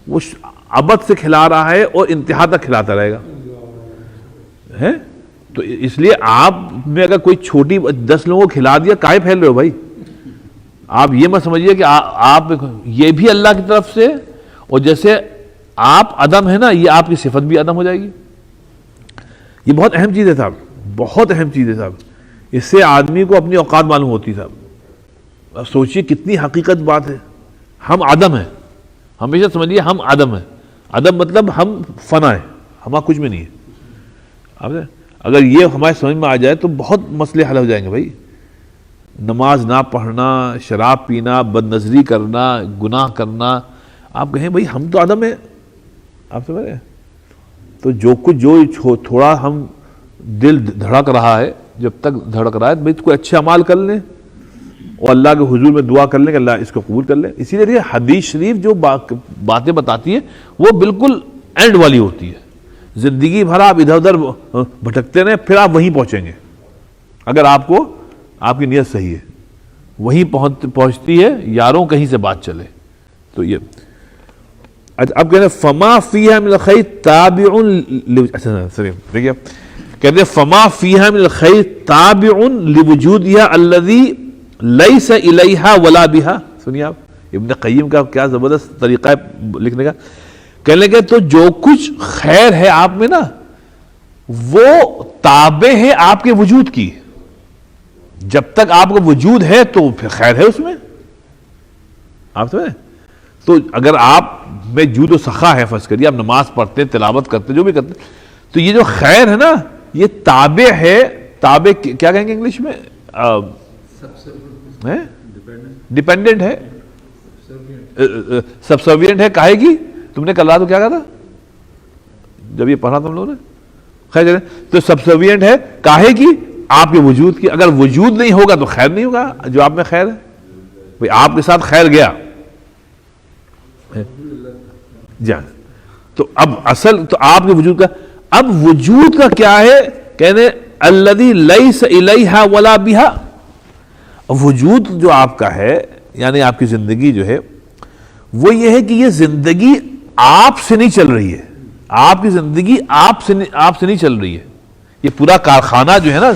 وہ ابد سے کھلا رہا ہے اور انتہا تک کھلاتا رہے گا. تو اس لیے آپ میں اگر کوئی چھوٹی 10 لوگوں کو کھلا دیا، کاہے پھیل رہے ہو بھائی؟ آپ یہ مت سمجھیے کہ آپ یہ بھی اللہ کی طرف سے، اور جیسے آپ عدم ہے نا، یہ آپ کی صفت بھی عدم ہو جائے گی. یہ بہت اہم چیز ہے صاحب، بہت اہم چیز ہے صاحب. اس سے آدمی کو اپنی اوقات معلوم ہوتی صاحب. اب سوچیے کتنی حقیقت بات ہے. ہم عدم ہیں، ہمیشہ سمجھیے ہم عدم ہیں. عدم مطلب ہم فنا ہیں، ہمارا کچھ بھی نہیں ہے. اگر یہ ہمارے سمجھ میں آ جائے تو بہت مسئلے حل ہو جائیں گے بھائی. نماز نہ پڑھنا، شراب پینا، بد نظری کرنا، گناہ کرنا، آپ کہیں بھائی ہم تو عدم ہیں. آپ سمجھ رہے ہیں؟ تو جو کچھ جو تھوڑا ہم دل دھڑک رہا ہے، جب تک دھڑک رہا ہے بھائی کوئی اچھے اعمال کر لیں اور اللہ کے حضور میں دعا کر لیں کہ اللہ اس کو قبول کر لیں. اسی لیے حدیث شریف جو باتیں بتاتی ہے وہ بالکل اینڈ والی ہوتی ہے. زندگی بھر آپ ادھر ادھر بھٹکتے رہیں، پھر آپ وہیں پہنچیں گے اگر آپ کی نیت صحیح ہے. وہیں پہنچتی ہے یاروں، کہیں سے بات چلے. تو یہ اب کہتے ہیں فما فیہا من الخیر تابع، دیکھیے کہتے ہیں فما فیہا من الخیر تابع لوجودہا الذی لیس الیہا ولا بہا. سنیے آپ ابن قیم کا کیا زبردست طریقہ ہے لکھنے کا. کہنے لگے تو جو کچھ خیر ہے آپ میں نا وہ تابع ہے آپ کے وجود کی. جب تک آپ کا وجود ہے تو پھر خیر ہے اس میں. آپ سمجھیں؟ تو اگر آپ میں جود و سخا ہے، فرض کریے آپ نماز پڑھتے ہیں، تلاوت کرتے، جو بھی کرتے، تو یہ جو خیر ہے نا یہ تابع ہے. تابع کیا کہیں گے انگلش میں؟ ڈیپینڈنٹ ہے، سبسروینٹ ہے. کہے گی تم نے کل رات کو کیا کہا تھا جب یہ پڑھا تھا ہم لوگوں نے؟ خیر تو سبسروینٹ ہے کہے گی آپ کے وجود کی. اگر وجود نہیں ہوگا تو خیر نہیں ہوگا جو آپ میں خیر ہے. بھئی آپ کے ساتھ خیر گیا جان، تو اب اصل تو آپ کے وجود کا، اب وجود کا کیا ہے؟ کہنے الذی لیس الیہا ولا بہا. وجود جو آپ کا ہے یعنی آپ کی زندگی جو ہے وہ یہ ہے کہ یہ زندگی آپ سے نہیں چل رہی ہے. آپ کی زندگی آپ سے نہیں چل رہی ہے. یہ پورا کارخانہ جو ہے نا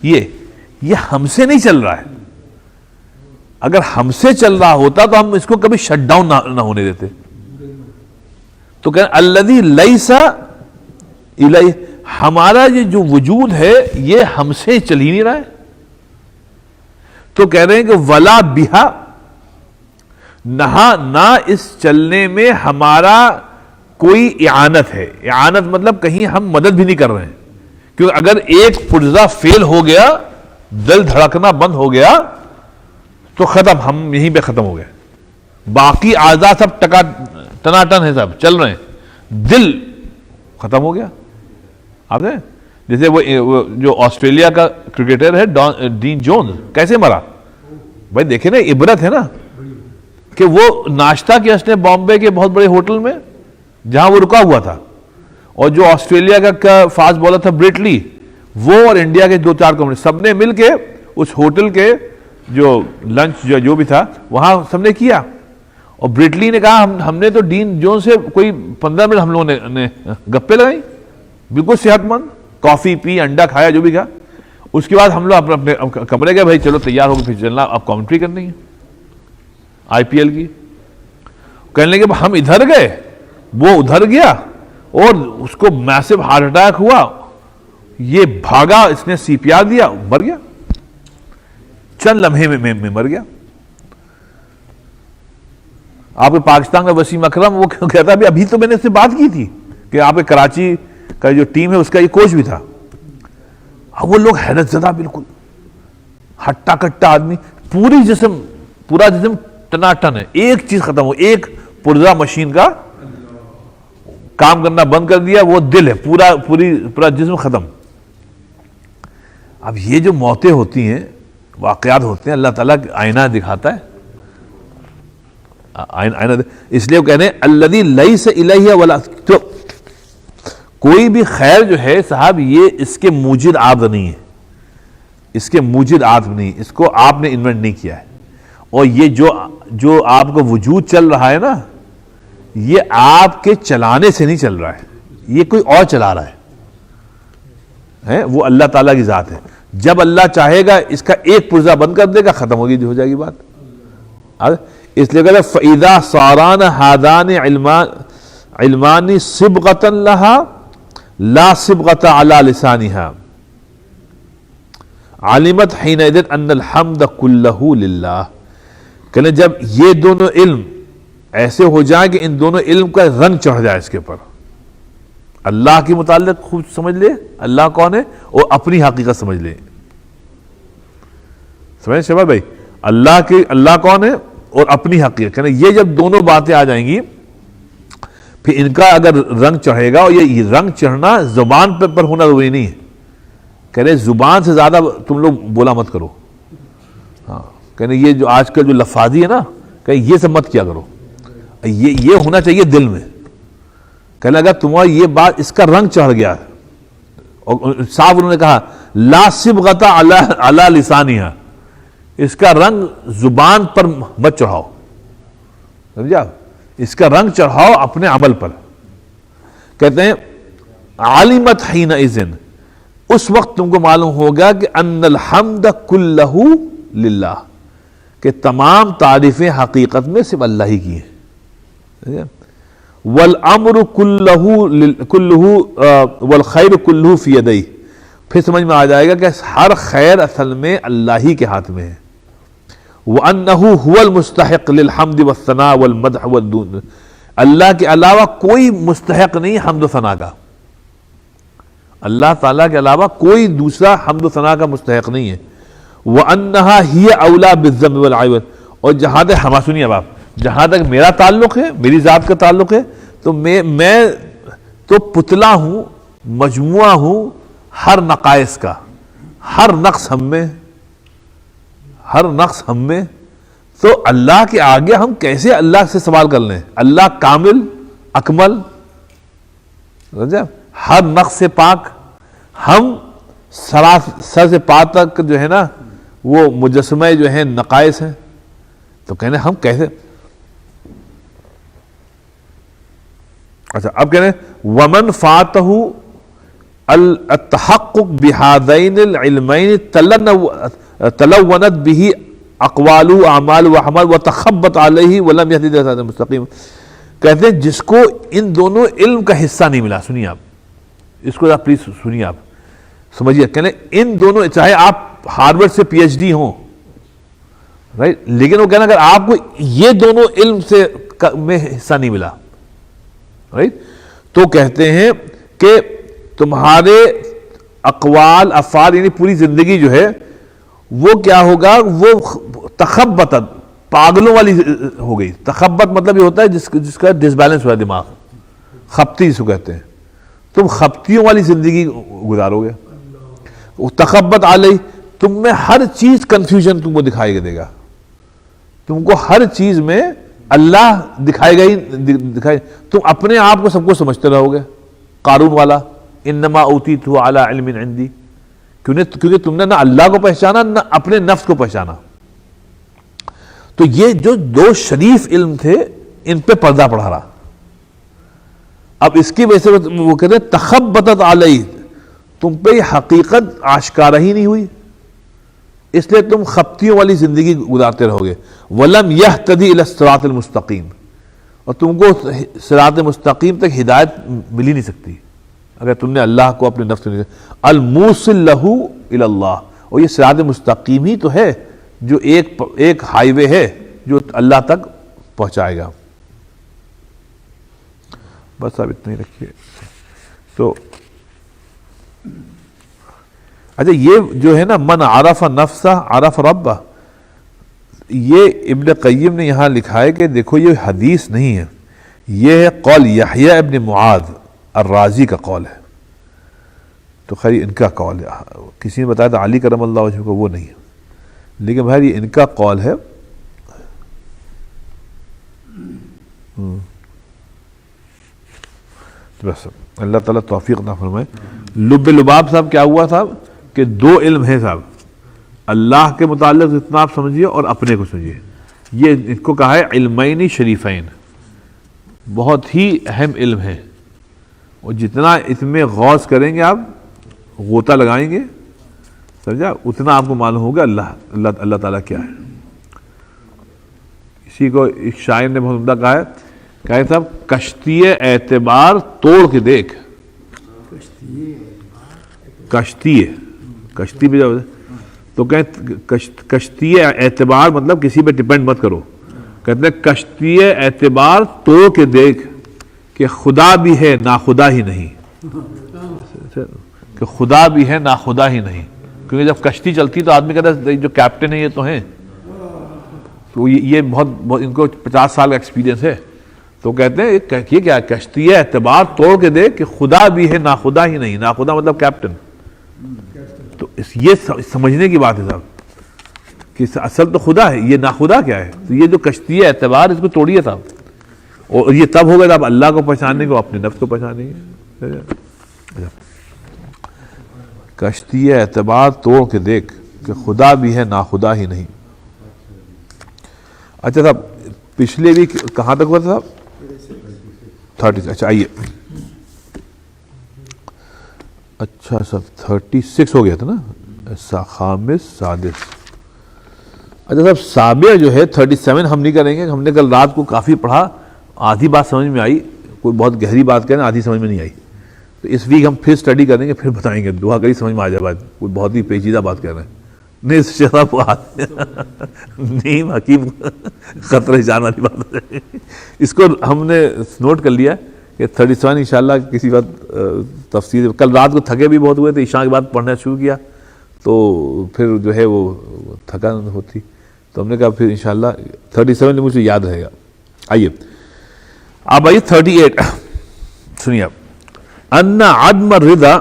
یہ ہم سے نہیں چل رہا ہے. اگر ہم سے چل رہا ہوتا تو ہم اس کو کبھی شٹ ڈاؤن نہ ہونے دیتے. تو کہ الذی لیس الیہ، ہمارا یہ جو وجود ہے یہ ہم سے چل ہی نہیں رہا ہے. تو کہہ رہے ہیں کہ ولا بہا، نہ اس چلنے میں ہمارا کوئی اعانت ہے. اعانت مطلب کہیں ہم مدد بھی نہیں کر رہے ہیں، کیونکہ اگر ایک پرزہ فیل ہو گیا، دل دھڑکنا بند ہو گیا تو ختم، ہم یہیں پہ ختم ہو گئے. باقی اعضاء سب ٹناٹن ہے، سب چل رہے ہیں، دل ختم ہو گیا. آپ نے جیسے وہ جو آسٹریلیا کا کرکٹر ہے ڈین جونز کیسے مرا بھائی؟ دیکھیں نا، عبرت ہے نا کہ وہ ناشتہ کیا اس نے بامبے کے بہت بڑے ہوٹل میں جہاں وہ رکا ہوا تھا، اور جو آسٹریلیا کا فاسٹ بالر تھا بریٹلی، وہ اور انڈیا کے 2-4 کمرے سب نے مل کے اس ہوٹل کے جو لنچ جو بھی تھا وہاں سب نے کیا. اور بریٹلی نے کہا ہم نے تو ڈین جون سے کوئی 15 منٹ ہم لوگوں نے گپے لگائی، بالکل صحت مند، کافی پی، انڈا کھایا، جو بھی کھا. اس کے بعد ہم لوگ اپنے کمرے گئے، بھائی چلو تیار ہو کے پھر چلنا، اب کامنٹری کرنی ہے IPL کی. کہنے لگے ہم ادھر گئے، وہ ادھر گیا، اور اس کو میسو ہارٹ اٹیک ہوا، یہ بھاگا، اس نے CPR دیا، مر گیا، چند لمحے میں مر گیا. آپ کے پاکستان کا وسیم اکرم وہ کہتا ہے ابھی تو میں نے اس سے بات کی تھی کہ آپ کے کراچی کا جو ٹیم ہے اس کا یہ کوچ بھی تھا. اب وہ لوگ حیرت زدہ، بالکل ہٹا کٹا آدمی، پورا جسم ٹناٹن ہے، ایک چیز ختم ہو، ایک پرزہ مشین کا کام کرنا بند کر دیا، وہ دل ہے، پورا جسم ختم. اب یہ جو موتیں ہوتی ہیں، واقعات ہوتے ہیں، اللہ تعالیٰ آئینہ دکھاتا ہے. اس لیے وہ کہنے الذی لیس الیہ ولا، تو کوئی بھی خیر جو ہے صاحب یہ اس کے موجد آپ نہیں ہے، اس کے موجد آپ نہیں، اس کو آپ نے انوینٹ نہیں کیا ہے. اور یہ جو آپ کا وجود چل رہا ہے نا یہ آپ کے چلانے سے نہیں چل رہا ہے، یہ کوئی اور چلا رہا ہے، وہ اللہ تعالیٰ کی ذات ہے. جب اللہ چاہے گا اس کا ایک پرزہ بند کر دے گا، ختم ہو جائے گی بات. اس لیے کہتے فَإِذَا صَارَانَ هَذَانِ عِلْمَانِ صِبْغَةً لَهَا لَا صِبْغَةَ عَلَى لِسَانِهَا عَلِمَتْ حِينَئِذٍ أَنَّ الْحَمْدَ كُلَّهُ لِلَّهِ. کہنے جب یہ دونوں علم ایسے ہو جائیں کہ ان دونوں علم کا رنگ چڑھ جائے اس کے پر، اللہ کے متعلق خوب سمجھ لے اللہ کون ہے، اور اپنی حقیقت سمجھ لے. سمجھ شباب بھائی، اللہ کون ہے اور اپنی حقیقت، کہنے یہ جب دونوں باتیں آ جائیں گی پھر ان کا اگر رنگ چڑھے گا، اور یہ رنگ چڑھنا زبان پر ہونا ضروری نہیں ہے. کہہ رہے زبان سے زیادہ تم لوگ بولا مت کرو. ہاں کہنے یہ جو آج کل جو لفاظی ہے نا، کہ یہ سب مت کیا کرو، یہ ہونا چاہیے دل میں. کہنے لگا تمہاری یہ بات، اس کا رنگ چڑھ گیا، اور صاحب انہوں نے کہا لا صبغۃ علی لسانہا، اس کا رنگ زبان پر مت چڑھاؤ، سمجھا، اس کا رنگ چڑھاؤ اپنے عمل پر. کہتے ہیں علمت حینئذ، اس وقت تم کو معلوم ہوگا کہ ان الحمد کلہ للہ، کہ تمام تعریفیں حقیقت میں صرف اللہ ہی کی ہیں. والامر کلہ والخیر کلہ فی یدیہ، پھر سمجھ میں آ جائے گا کہ ہر خیر اصل میں اللہ ہی کے ہاتھ میں ہے. وَأَنَّهُ هُوَ الْمُسْتَحِقُ لِلْحَمْدِ وَالثَّنَاءِ وَالْمَدْحِ وَالدُّونِ, اللہ کے علاوہ کوئی مستحق نہیں حمد و ثنا کا. اللہ تعالیٰ کے علاوہ کوئی دوسرا حمد و ثنا کا مستحق نہیں ہے. وَأَنَّهَا هِيَ أَوْلَى بِالذَّمِّ وَالْعَيْبِ, اور جہاں تک ہما سنیے اب آپ, جہاں تک میرا تعلق ہے, میری ذات کا تعلق ہے, تو میں تو پتلا ہوں, مجموعہ ہوں ہر نقائص کا. ہر نقص ہم میں, ہر نقص ہم میں, تو اللہ کے آگے ہم کیسے اللہ سے سوال کر لیں؟ اللہ کامل اکمل, ہر نقص سے پاک, ہم سر سے پا تک جو ہے نا وہ مجسمہ جو ہیں نقائص ہیں, تو کہنے ہم کیسے. اچھا اب کہنے ومن فاتہ التحقق بہذین العلمین تلونت به اقوال اعمال واعمال وتخبط علیہ ولم یہدی الی صراط مستقیم. کہتے ہیں جس کو ان دونوں علم کا حصہ نہیں ملا, سنیے آپ اس کو پلیز سنیے, آپ سمجھیے, کہنے ان دونوں, چاہے آپ ہارورڈ سے پی ایچ ڈی ہوں, رائٹ, لیکن وہ کہنا اگر آپ کو یہ دونوں علم سے میں حصہ نہیں ملا, رائٹ, تو کہتے ہیں کہ تمہارے اقوال افعال یعنی پوری زندگی جو ہے وہ کیا ہوگا, وہ تخبط, پاگلوں والی ہو گئی. تخبط مطلب یہ ہوتا ہے جس کا ڈس بیلنس ہوا ہے دماغ, خپتی جس کو کہتے ہیں. تم خپتیوں والی زندگی گزارو گے. تخبط علیہ, تم میں ہر چیز کنفیوژن تم کو دکھائی دے گا, تم کو ہر چیز میں اللہ دکھائے گا ہی دکھائے. تم اپنے آپ کو سب کو سمجھتے رہو گے, قارون والا, انما اوتیتہ علی علم عندی, کیونکہ تم نے نہ اللہ کو پہچانا نہ اپنے نفس کو پہچانا. تو یہ جو دو شریف علم تھے ان پہ پردہ پڑا رہا. اب اس کی وجہ سے وہ کہتے ہیں تخبطت علیہ, تم پہ یہ حقیقت آشکارا ہی نہیں ہوئی, اس لیے تم خپتیوں والی زندگی گزارتے رہو گے. وَلَمْ يَهْتَدِي إِلَى الصِّرَاطِ الْمُسْتَقِيمِ, اور تم کو صراط مستقیم تک ہدایت مل ہی نہیں سکتی اگر تم نے اللہ کو اپنے نفس میں. الموصل لہ الی اللہ, اور یہ صراط مستقیم ہی تو ہے جو ایک ہائی وے ہے جو اللہ تک پہنچائے گا. بس آپ اتنا ہی رکھیے. تو اچھا یہ جو ہے نا من عرف نفسہ عرف ربہ, یہ ابن قیم نے یہاں لکھا ہے کہ دیکھو یہ حدیث نہیں ہے, یہ ہے قول یحییٰ ابن معاذ الرازی کا قول ہے. تو خیر ان کا قول ہے, کسی نے بتایا تھا علی کرم اللہ وجہہ کو, وہ نہیں ہے, لیکن بھائی یہ ان کا قول ہے. بس اللہ تعالیٰ توفیق نہ فرمائے. لب لباب صاحب کیا ہوا صاحب کہ دو علم ہیں صاحب, اللہ کے متعلق جتنا آپ سمجھیے اور اپنے کو سمجھیے. یہ اس کو کہا ہے علمین شریفین, بہت ہی اہم علم ہے, اور جتنا اس میں غوث کریں گے آپ, غوطہ لگائیں گے, سمجھا, اتنا آپ کو معلوم ہوگا اللہ تعالیٰ کیا ہے. اسی کو ایک شاعر نے بہت عمدہ کہا ہے, کہا صاحب کشتی اعتبار توڑ کے دیکھ. کشتی پہ جاؤ تو کہیں کشتی اعتبار مطلب کسی پہ ڈپینڈ مت کرو. کہتے ہیں کشتی اعتبار توڑ کے دیکھ کہ خدا بھی ہے ناخدا ہی نہیں, کہ خدا بھی ہے ناخدا ہی نہیں. کیونکہ جب کشتی چلتی تو آدمی کہتا ہے جو کیپٹن ہے یہ تو ہیں, تو یہ بہت ان کو 50 سال کا ایکسپیرینس ہے. تو کہتے ہیں یہ کیا کشتی اعتبار توڑ کے دیکھ کہ خدا بھی ہے ناخدا ہی نہیں. ناخدا مطلب کیپٹن. تو یہ سمجھنے کی بات ہے صاحب کہ اصل تو خدا ہے, یہ ناخدا کیا ہے. تو یہ جو کشتی اعتبار اس کو توڑیے صاحب, اور یہ تب ہوگا جب اللہ کو پہچانیں گے, اپنے نفس کو پہچانیں گے. کشتی اعتبار توڑ کے دیکھ کہ خدا بھی ہے ناخدا ہی نہیں. اچھا صاحب پچھلے بھی کہاں تک ہوا تھا صاحب 30. اچھا آئیے, اچھا صاحب 36 ہو گیا تھا نا, خامس سادس. اچھا صاحب سابع جو ہے 37 ہم نہیں کریں گے. ہم نے کل رات کو کافی پڑھا, آدھی بات سمجھ میں آئی, کوئی بہت گہری بات کہنا, آدھی سمجھ میں نہیں آئی. تو اس ویک ہم پھر اسٹڈی کریں گے، پھر بتائیں گے، دعا کری سمجھ میں آ جائے بات، کوئی بہت ہی پیچیدہ بات کہہ رہے ہیں نہیں شراب نہیں حکیم خطرہ جان والی بات ہے. اس کو ہم نے نوٹ کر لیا کہ 37 انشاءاللہ کسی وقت تفسیر. کل رات کو تھکے بھی بہت ہوئے تھے، عشاء کے بعد پڑھنا شروع کیا تو پھر جو ہے وہ تھکان ہوتی، تو ہم نے کہا پھر انشاءاللہ 37 مجھے یاد رہے گا. آئیے اب آئیے 38 سنیے آپ. ان عدم الرضا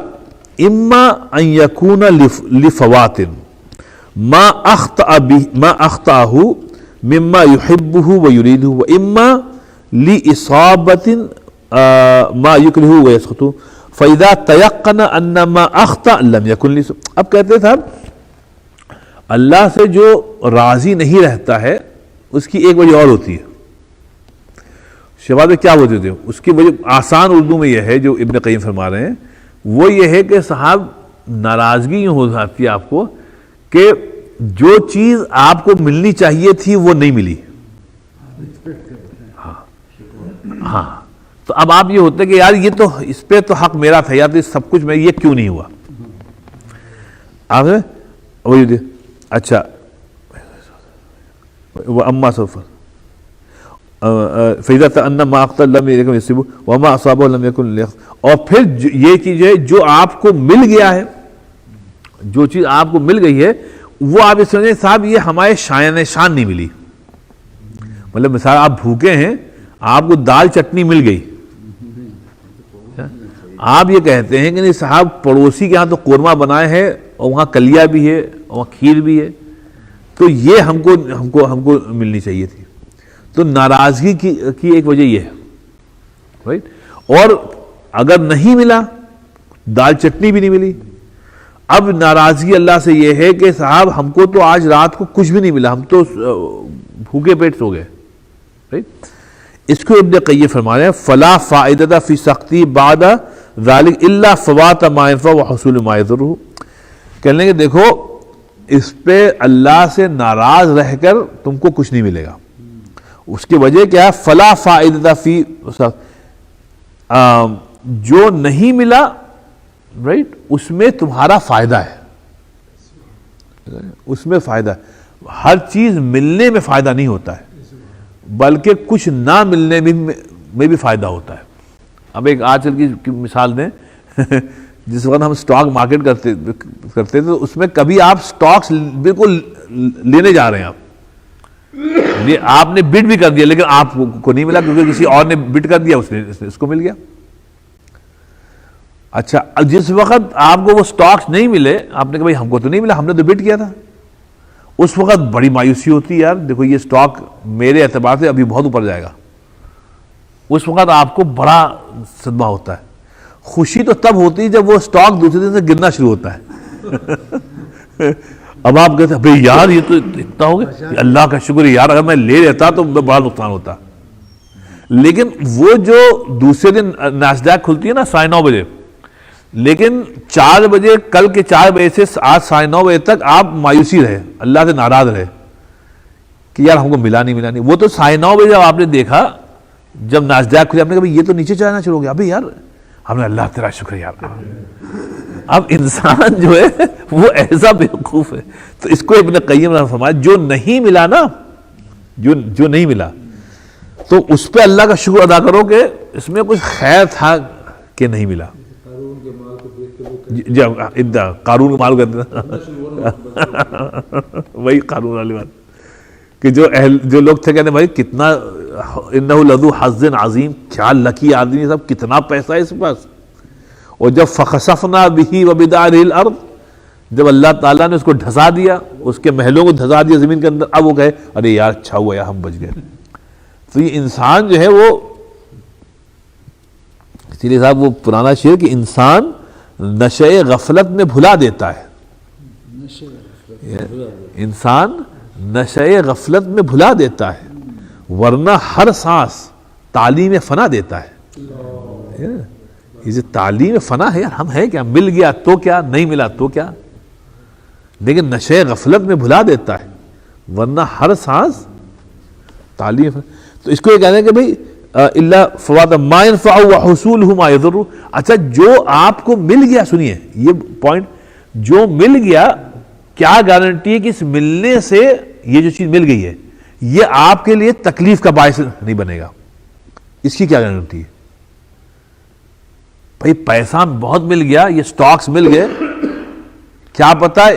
اما ان یکون لفوات ما اخطأه مما يحبه ويريده واما لاصابة ما يكره ويسخط فاذا تيقن ان ما اخطأ لم يكن لسوء. اب کہتے ہیں صاحب اللہ سے جو راضی نہیں رہتا ہے اس کی ایک وجہ اور ہوتی ہے. شباب میں کیا ہوتے تھے اس کی وجہ آسان اردو میں یہ ہے جو ابن قیم فرما رہے ہیں، وہ یہ ہے کہ صاحب ناراضگی یوں ہو جاتی ہے آپ کو کہ جو چیز آپ کو ملنی چاہیے تھی وہ نہیں ملی. ہاں تو اب آپ یہ ہوتا ہے کہ یار یہ تو اس پہ تو حق میرا تھا، یار سب کچھ میں یہ کیوں نہیں ہوا. آپ وہی اچھا وہ اما سفر فیضا ما اخطأ لم يكن يصيبه وما اصابه لم يكن ليخطئ. اور پھر یہ چیز ہے جو آپ کو مل گیا ہے، جو چیز آپ کو مل گئی ہے وہ آپ یہ سمجھیں صاحب یہ ہمارے شایان شان نہیں ملی. مطلب مثال آپ بھوکے ہیں، آپ کو دال چٹنی مل گئی، آپ یہ کہتے ہیں کہ نہیں صاحب پڑوسی کے ہاں تو قورمہ بنائے ہے اور وہاں کلیا بھی ہے اور وہاں کھیر بھی ہے، تو یہ ہم کو ملنی چاہیے تھی. تو ناراضگی کی ایک وجہ یہ ہے رائٹ. اور اگر نہیں ملا، دال چٹنی بھی نہیں ملی، اب ناراضگی اللہ سے یہ ہے کہ صاحب ہم کو تو آج رات کو کچھ بھی نہیں ملا، ہم تو بھوکے پیٹ سو گئے رائٹ. اس کو ابن قیم فرما رہے ہیں فلا فائدہ فی سختی بعد ذلک الا فوات ما ينفع وحصول ما يضر. کہنے کہ دیکھو اس پہ اللہ سے ناراض رہ کر تم کو کچھ نہیں ملے گا. اس کی وجہ کیا ہے؟ فلا فائدہ فی جو نہیں ملا رائٹ اس میں تمہارا فائدہ ہے، اس میں فائدہ ہے. ہر چیز ملنے میں فائدہ نہیں ہوتا ہے بلکہ کچھ نہ ملنے میں بھی فائدہ ہوتا ہے. اب ایک آج کل کی مثال دیں جس وقت ہم سٹاک مارکیٹ کرتے تو اس میں کبھی آپ سٹاکس بالکل لینے جا رہے ہیں، آپ نے بٹ بھی کر دیا لیکن آپ کو نہیں ملا کیونکہ کسی اور نے بٹ کر دیا، اس کو مل گیا. اچھا جس وقت آپ کو وہ سٹاکس نہیں ملے، آپ نے کہا بھائی ہم کو تو نہیں ملا، ہم نے تو بٹ کیا تھا، اس وقت بڑی مایوسی ہوتی ہے، یار دیکھو یہ سٹاک میرے اعتبار سے ابھی بہت اوپر جائے گا. اس وقت آپ کو بڑا صدمہ ہوتا ہے. خوشی تو تب ہوتی ہے جب وہ سٹاک دوسرے دن سے گرنا شروع ہوتا ہے. اب آپ کہتے ہیں بھئی یار یہ تو اتنا ہو گیا، اللہ کا شکر ہے یار، اگر میں لے لیتا تو بڑا نقصان ہوتا. لیکن وہ جو دوسرے دن ناسڈیک کھلتی ہے نا 9:30 بجے، لیکن 4 بجے کل کے 4 بجے سے آج 9:30 بجے تک آپ مایوسی رہے، اللہ سے ناراض رہے کہ یار ہم کو ملا نہیں. وہ تو 9:30 بجے جب آپ نے دیکھا، جب ناسڈیک کھلی، آپ نے کہا یہ تو نیچے جانا شروع ہو گیا، ابھی یار ہم نے اللہ تیرا شکر یار. اب انسان جو ہے وہ ایسا بیوقوف ہے. تو اس کو ابن قیم نے فرمایا جو نہیں ملا نا، جو نہیں ملا تو اس پہ اللہ کا شکر ادا کرو کہ اس میں کچھ خیر تھا کہ نہیں ملا. قارون کا مال کہتے وہی قارون والی بات کہ جو لوگ تھے کہتے بھائی کتنا انہ لذو حظ عظیم، کیا لکی آدمی سب، کتنا پیسہ ہے اس پاس. اور جب فخسفنا بہ وبدارہ الارض، جب اللہ تعالیٰ نے اس کو دھسا دیا، اس کے محلوں کو دھسا دیا زمین کے اندر، اب وہ کہے ارے یار اچھا ہوا یار ہم بچ گئے. تو یہ انسان جو ہے وہ اسی لیے صاحب وہ پرانا شعر کہ انسان نشے غفلت میں بھلا دیتا ہے. انسان نشے غفلت میں بھلا دیتا ہے ورنہ ہر سانس تعلیم فنا دیتا ہے. یہ جو تعلیم فنا ہے یار، ہم ہے کیا، مل گیا تو کیا، نہیں ملا تو کیا، لیکن نشے غفلت میں بھلا دیتا ہے ورنہ ہر سانس تعلیم. تو اس کو یہ کہنا ہے کہ بھئی الا فوات ما ينفع وحصوله ما يضر. اچھا جو آپ کو مل گیا، سنیے یہ پوائنٹ، جو مل گیا کیا گارنٹی ہے کہ اس ملنے سے یہ جو چیز مل گئی ہے یہ آپ کے لیے تکلیف کا باعث نہیں بنے گا؟ اس کی کیا گارنٹی ہے؟ بھائی پیسہ بہت مل گیا، یہ سٹاکس مل گئے، کیا پتا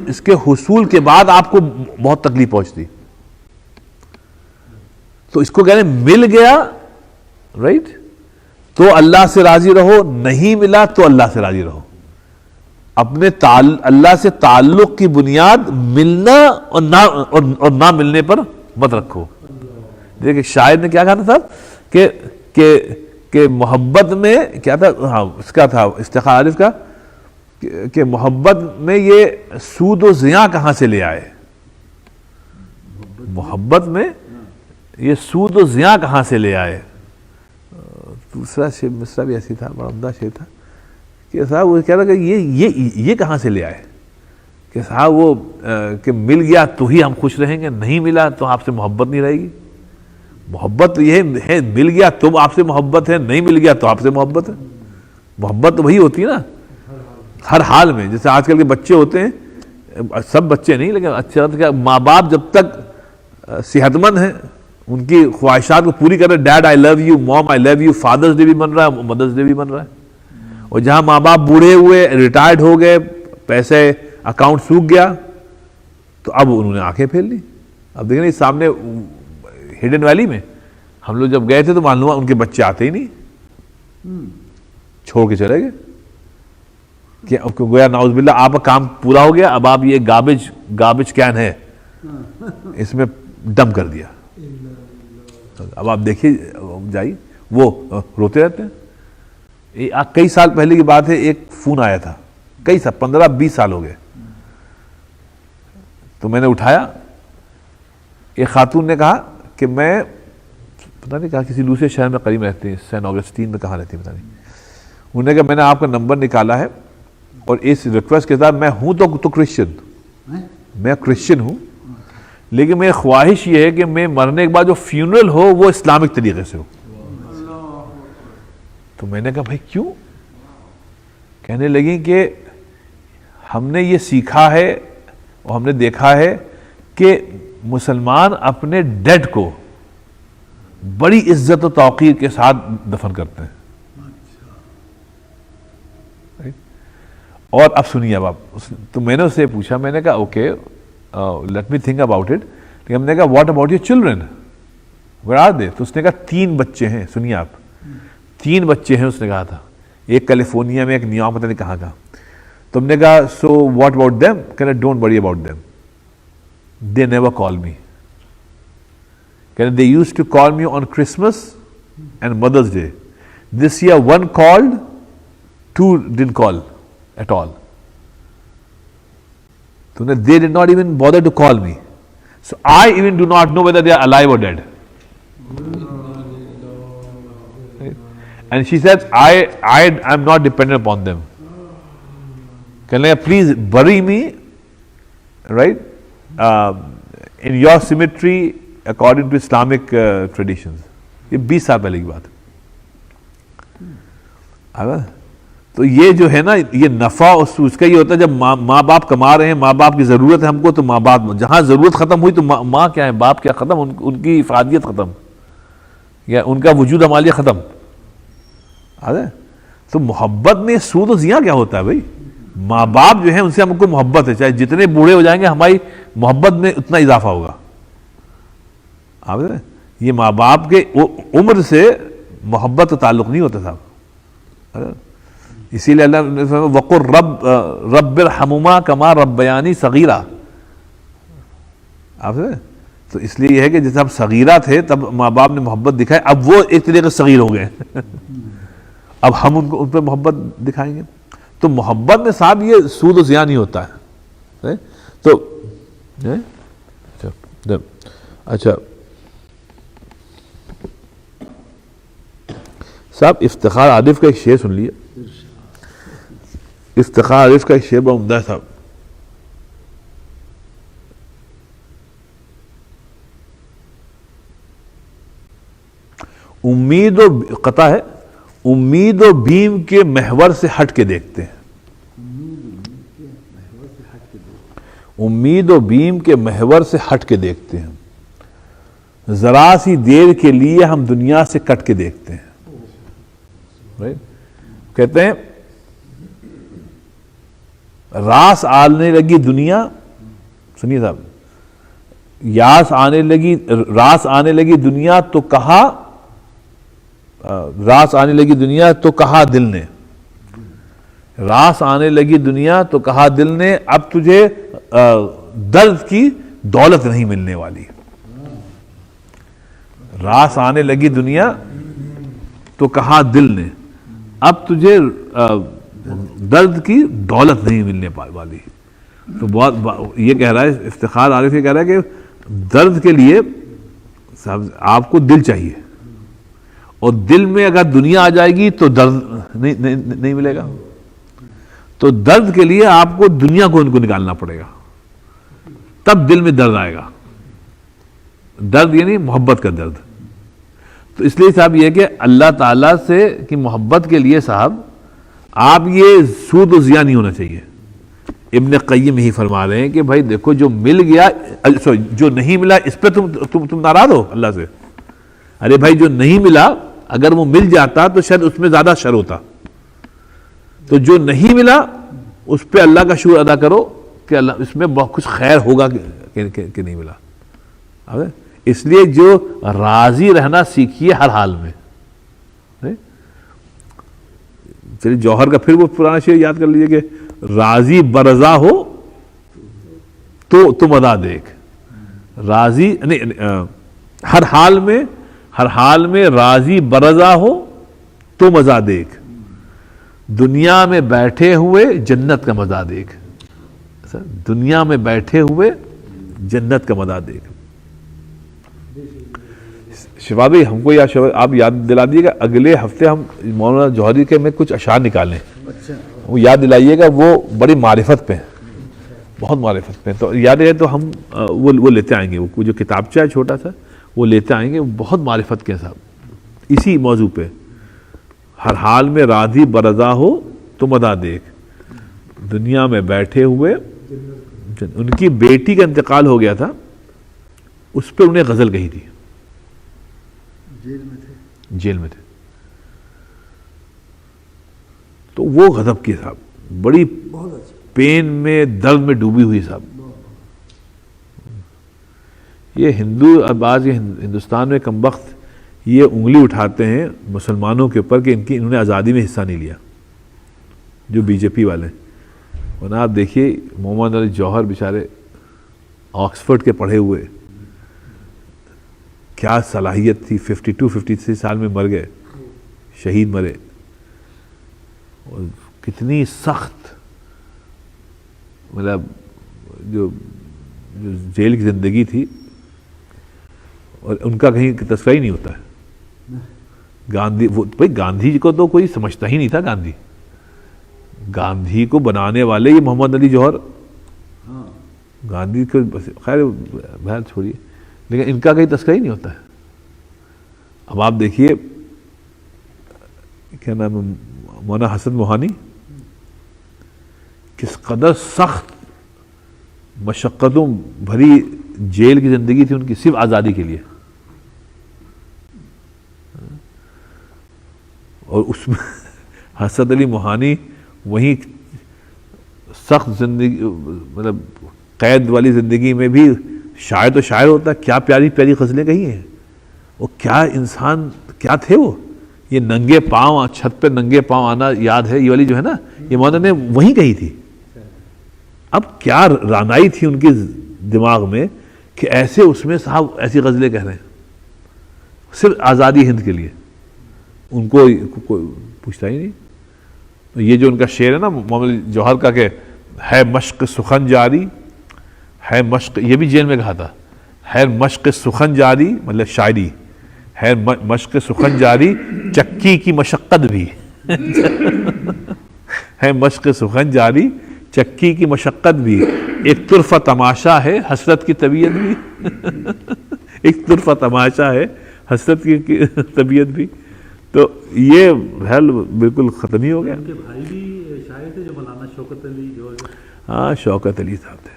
اس کے حصول کے بعد آپ کو بہت تکلیف پہنچتی. تو اس کو کہنے مل گیا رائٹ تو اللہ سے راضی رہو، نہیں ملا تو اللہ سے راضی رہو. اپنے اللہ سے تعلق کی بنیاد ملنا اور نہ ملنے پر مت رکھو. دیکھیں شاعر نے کیا کہا تھا کہ محبت میں کیا تھا، ہاں اس کا تھا افتخار عارف کا، کہ محبت میں یہ سود و زیاں کہاں سے لے آئے. محبت میں یہ سود و زیاں کہاں سے لے آئے. دوسرا شعر مصرع بھی ایسی تھا، بڑا عمدہ شعر تھا کہ صاحب وہ کہہ رہا کہ یہ کہاں سے لے آئے کہ صاحب وہ کہ مل گیا تو ہی ہم خوش رہیں گے، نہیں ملا تو آپ سے محبت نہیں رہے گی. محبت یہ ہے مل گیا تو آپ سے محبت ہے، نہیں مل گیا تو آپ سے محبت ہے. محبت تو وہی ہوتی ہے نا ہر حال میں. جیسے آج کل کے بچے ہوتے ہیں، سب بچے نہیں لیکن اچھا ماں باپ جب تک صحت مند ہیں ان کی خواہشات کو پوری کر رہے، dad I love you, mom I love you, Father's Day بھی بن رہا ہے، مدرز ڈے بھی بن رہا ہے. اور جہاں ماں باپ بوڑھے ہوئے، ریٹائرڈ ہو گئے، پیسے اکاؤنٹ سوکھ گیا تو اب انہوں نے آنکھیں پھیر لی. اب دیکھیں سامنے ہڈن ویلی میں ہم لوگ جب گئے تھے تو معلوم ہوا ان کے بچے آتے ہی نہیں، چھوڑ کے چلے گئے کہ گویا نعوذ باللہ آپ کا کام پورا ہو گیا، اب آپ یہ گاربیج کین ہے اس میں ڈمپ کر دیا. اب آپ دیکھیے جائیے وہ روتے رہتے ہیں. کئی سال پہلے کی بات ہے، ایک فون آیا تھا، کئی سال 15-20 سال ہو گئے، تو میں نے اٹھایا. ایک خاتون نے کہا کہ میں پتہ نہیں کہا کسی دوسرے شہر میں قریب رہتے ہیں، سینٹ آگسٹین میں کہاں رہتے ہیں پتہ نہیں. انہوں نے کہا میں نے آپ کا نمبر نکالا ہے اور اس ریکویسٹ کے ساتھ میں ہوں تو کرسچن، میں کرسچن ہوں، لیکن میری خواہش یہ ہے کہ میں مرنے کے بعد جو فیونرل ہو وہ اسلامک طریقے سے ہو. تو میں نے کہا بھائی کیوں؟ کہنے لگی کہ ہم نے یہ سیکھا ہے اور ہم نے دیکھا ہے کہ مسلمان اپنے ڈیڈ کو بڑی عزت و توقیر کے ساتھ دفن کرتے ہیں. اور اب سنیے اب آپ، تو میں نے اس سے پوچھا، میں نے کہا okay let me think about it. ہم نے کہا what about your children where are they? تو اس نے کہا 3 بچے ہیں. سنیے آپ، 3 بچے ہیں اس نے کہا تھا، ایک کیلیفورنیا میں، ایک نیو یارک، پتہ نہیں کہاں کا. تو ہم نے کہا سو واٹ اباؤٹ دیم؟ کہنا don't worry about them, they never call me. کہنا they used to call me on Christmas and mother's day. This year 1 called, 2 didn't call at all. So they did not even bother to call me. So I even do not know whether they are alive or dead. And she said, I am not dependent upon them. Can I please bury me, right, in your cemetery according to Islamic traditions. یہ 20 سال پہلے کی بات ہے. تو یہ جو ہے نا یہ نفع اور سود کا یہ ہوتا ہے جب ماں باپ کما رہے ہیں، ماں باپ کی ضرورت ہے ہم کو، تو ماں باپ جہاں ضرورت ختم ہوئی تو ماں کیا ہے، باپ کیا ختم، ان کی افادیت ختم یا ان کا وجود ہمارے لیے ختم. تو محبت میں سود و زیاں کیا ہوتا ہے بھائی؟ ماں باپ جو ہیں ان سے ہم کو محبت ہے، چاہے جتنے بوڑھے ہو جائیں گے ہماری محبت میں اتنا اضافہ ہوگا. یہ ماں باپ کے عمر سے محبت کا تعلق نہیں ہوتا صاحب. اسی لیے اللہ نے فرمایا وقر رب ارحمہما کما ربیانی صغیرا. آپ تو اس لیے یہ ہے کہ جیسے ہم صغیرہ تھے تب ماں باپ نے محبت دکھائی، اب وہ ایک طریقے سے صغیر ہو گئے اب ہم ان پہ محبت دکھائیں گے. تو محبت میں صاحب یہ سود و زیاں نہیں ہوتا ہے. تو اچھا صاحب افتخار عارف کا ایک شعر سن لیے. افتخار عارف کا ایک شعر بڑا عمدہ ہے صاحب. امید و قطع ہے، امید و بیم کے محور سے ہٹ کے دیکھتے ہیں، امید و بیم کے محور سے ہٹ کے دیکھتے ہیں، ذرا سی دیر کے لیے ہم دنیا سے کٹ کے دیکھتے ہیں. کہتے ہیں راس آنے لگی دنیا، سنیے صاحب، راس آنے لگی دنیا تو کہا، راس آنے لگی دنیا تو کہا دل نے، راس آنے لگی دنیا تو کہا دل نے اب تجھے درد کی دولت نہیں ملنے والی. راس آنے لگی دنیا تو کہا دل نے اب تجھے درد کی دولت نہیں ملنے والی. تو بہت یہ کہہ رہا ہے افتخار عارف، یہ کہہ رہا ہے کہ درد کے لیے آپ کو دل چاہیے، اور دل میں اگر دنیا آ جائے گی تو درد نہیں ملے گا. تو درد کے لیے آپ کو دنیا کو ان کو نکالنا پڑے گا، تب دل میں درد آئے گا. درد یعنی محبت کا درد. تو اس لیے صاحب یہ کہ اللہ تعالیٰ سے کی محبت کے لیے صاحب آپ یہ سود و ضیاع نہیں ہونا چاہیے. ابن قیم ہی فرما رہے ہیں کہ بھائی دیکھو جو مل گیا، جو نہیں ملا اس پہ تم ناراض ہو اللہ سے. ارے بھائی جو نہیں ملا اگر وہ مل جاتا تو شاید اس میں زیادہ شر ہوتا. تو جو نہیں ملا اس پہ اللہ کا شکر ادا کرو کہ اللہ اس میں بہت کچھ خیر ہوگا کہ نہیں ملا. اس لیے جو راضی رہنا سیکھیے ہر حال میں. چلیے جوہر کا پھر وہ پرانا شعر یاد کر لیجیے کہ راضی برضا ہو تو تم ادا دیکھ. راضی ہر حال میں راضی برضا ہو تو مزہ دیکھ، دنیا میں بیٹھے ہوئے جنت کا مزہ دیکھ. دنیا میں بیٹھے ہوئے جنت کا مزہ دیکھ. شفا بھائی ہم کو آپ یاد دلا دیے گا، اگلے ہفتے ہم مولانا جوہری کے میں کچھ اشعار نکالیں، وہ یاد دلائیے گا. وہ بڑی معرفت پہ ہیں، بہت معرفت پہ ہیں. تو یاد ہے تو ہم وہ لیتے آئیں گے، وہ جو کتابچہ ہے چھوٹا سا وہ لیتے آئیں گے. وہ بہت معرفت کے صاحب اسی موضوع پہ. ہر حال میں راضی برضا ہو تو مدا دیکھ، دنیا میں بیٹھے ہوئے. ان کی بیٹی کا انتقال ہو گیا تھا، اس پہ انہیں غزل کہی تھی. جیل میں تھے تو وہ غضب کی صاحب، بڑی پین میں درد میں ڈوبی ہوئی صاحب. یہ بعض ہندوستان میں کم وقت یہ انگلی اٹھاتے ہیں مسلمانوں کے اوپر کہ انہوں نے آزادی میں حصہ نہیں لیا، جو بی جے پی والے. ورنہ آپ دیکھیے محمد علی جوہر بیچارے آکسفورڈ کے پڑھے ہوئے، کیا صلاحیت تھی. 52-53 سال میں مر گئے، شہید مرے. اور کتنی سخت مطلب جو جیل کی زندگی تھی، اور ان کا کہیں تذکرہ ہی نہیں ہوتا ہے. گاندھی جی کو تو کوئی سمجھتا ہی نہیں تھا. گاندھی کو بنانے والے یہ محمد علی جوہر، گاندھی کو خیر بہت چھوڑیے، لیکن ان کا کہیں تذکرہ ہی نہیں ہوتا ہے. اب آپ دیکھیے کیا نام ہے، مولانا حسن موہانی، کس قدر سخت مشقتوں بھری جیل کی زندگی تھی ان کی، صرف آزادی کے لیے. اور اس میں حسن علی موہانی وہیں سخت زندگی مطلب قید والی زندگی میں بھی شاعر تو شاعر ہوتا ہے. کیا پیاری پیاری غزلیں کہی ہیں، اور کیا انسان کیا تھے وہ. یہ ننگے پاؤں چھت پہ ننگے پاؤں آنا یاد ہے، یہ والی جو ہے نا، یہ مولانا نے وہیں کہی تھی. اب کیا رانائی تھی ان کے دماغ میں کہ ایسے اس میں صاحب ایسی غزلیں کہہ رہے ہیں صرف آزادی ہند کے لیے. ان کو کوئی پوچھتا ہی نہیں. یہ جو ان کا شعر ہے نا محمد جوہر کا کہ ہے مشق سخن جاری، ہے مشق، یہ بھی جیل میں کہا تھا، ہے مشق سخن جاری مطلب شاعری، ہے مشق سخن جاری چکی کی مشقت بھی ہے مشق سخن جاری چکی کی مشقت بھی، ایک طرفہ تماشا ہے حسرت کی طبیعت بھی ایک طرفہ تماشا ہے حسرت کی طبیعت بھی. تو یہ حل بالکل ختم ہی ہو گیا. ان کے بھائی بھی شاعر تھے جو مولانا شوکت علی جو. ہاں شوکت علی صاحب تھے,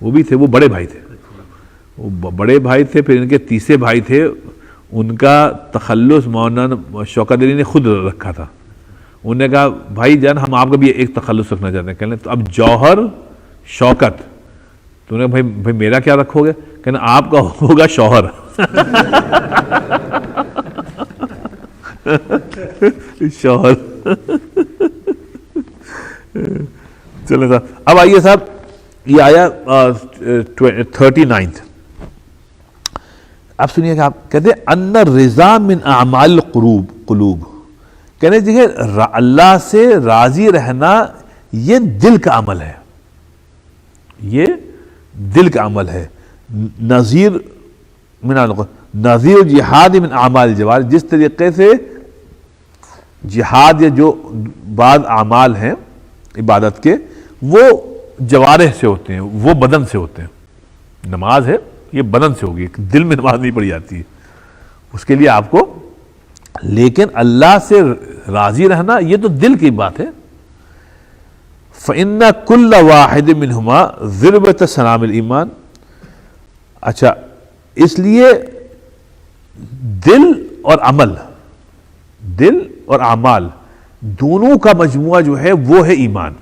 وہ بھی تھے, وہ بڑے بھائی تھے, وہ بڑے بھائی تھے. پھر ان کے تیسرے بھائی تھے, ان کا تخلص مولانا شوکت علی نے خود رکھا تھا. انہوں نے کہا بھائی جان ہم آپ کا بھی ایک تخلص رکھنا چاہتے ہیں. کہنے تو اب جوہر شوکت, تو انہوں نے بھائی میرا کیا رکھو گے؟ کہنا آپ کا ہوگا شوہر. شوہر. چلیں صاحب, اب آئیے صاحب, یہ آیا 39. اب سنیے کہ آپ کہتے ہیں ان الرضا من اعمال قلوب. کہنے دیکھیں اللہ سے راضی رہنا یہ دل کا عمل ہے, یہ دل کا عمل ہے. نظیر جہاد من اعمال الجوارح, جس طریقے سے جہاد یا جو بعض اعمال ہیں عبادت کے وہ جوارح سے ہوتے ہیں, وہ بدن سے ہوتے ہیں. نماز ہے یہ بدن سے ہوگی, دل میں نماز نہیں پڑھی جاتی ہے اس کے لیے آپ کو. لیکن اللہ سے راضی رہنا یہ تو دل کی بات ہے. فَإِنَّ كُلَّ وَاحِدٍ مِّنْهُمَا ذِرْوَةَ سَنَامِ الْإِيمَانِ. اچھا, اس لیے دل اور عمل, دل اور اعمال دونوں کا مجموعہ جو ہے وہ ہے ایمان.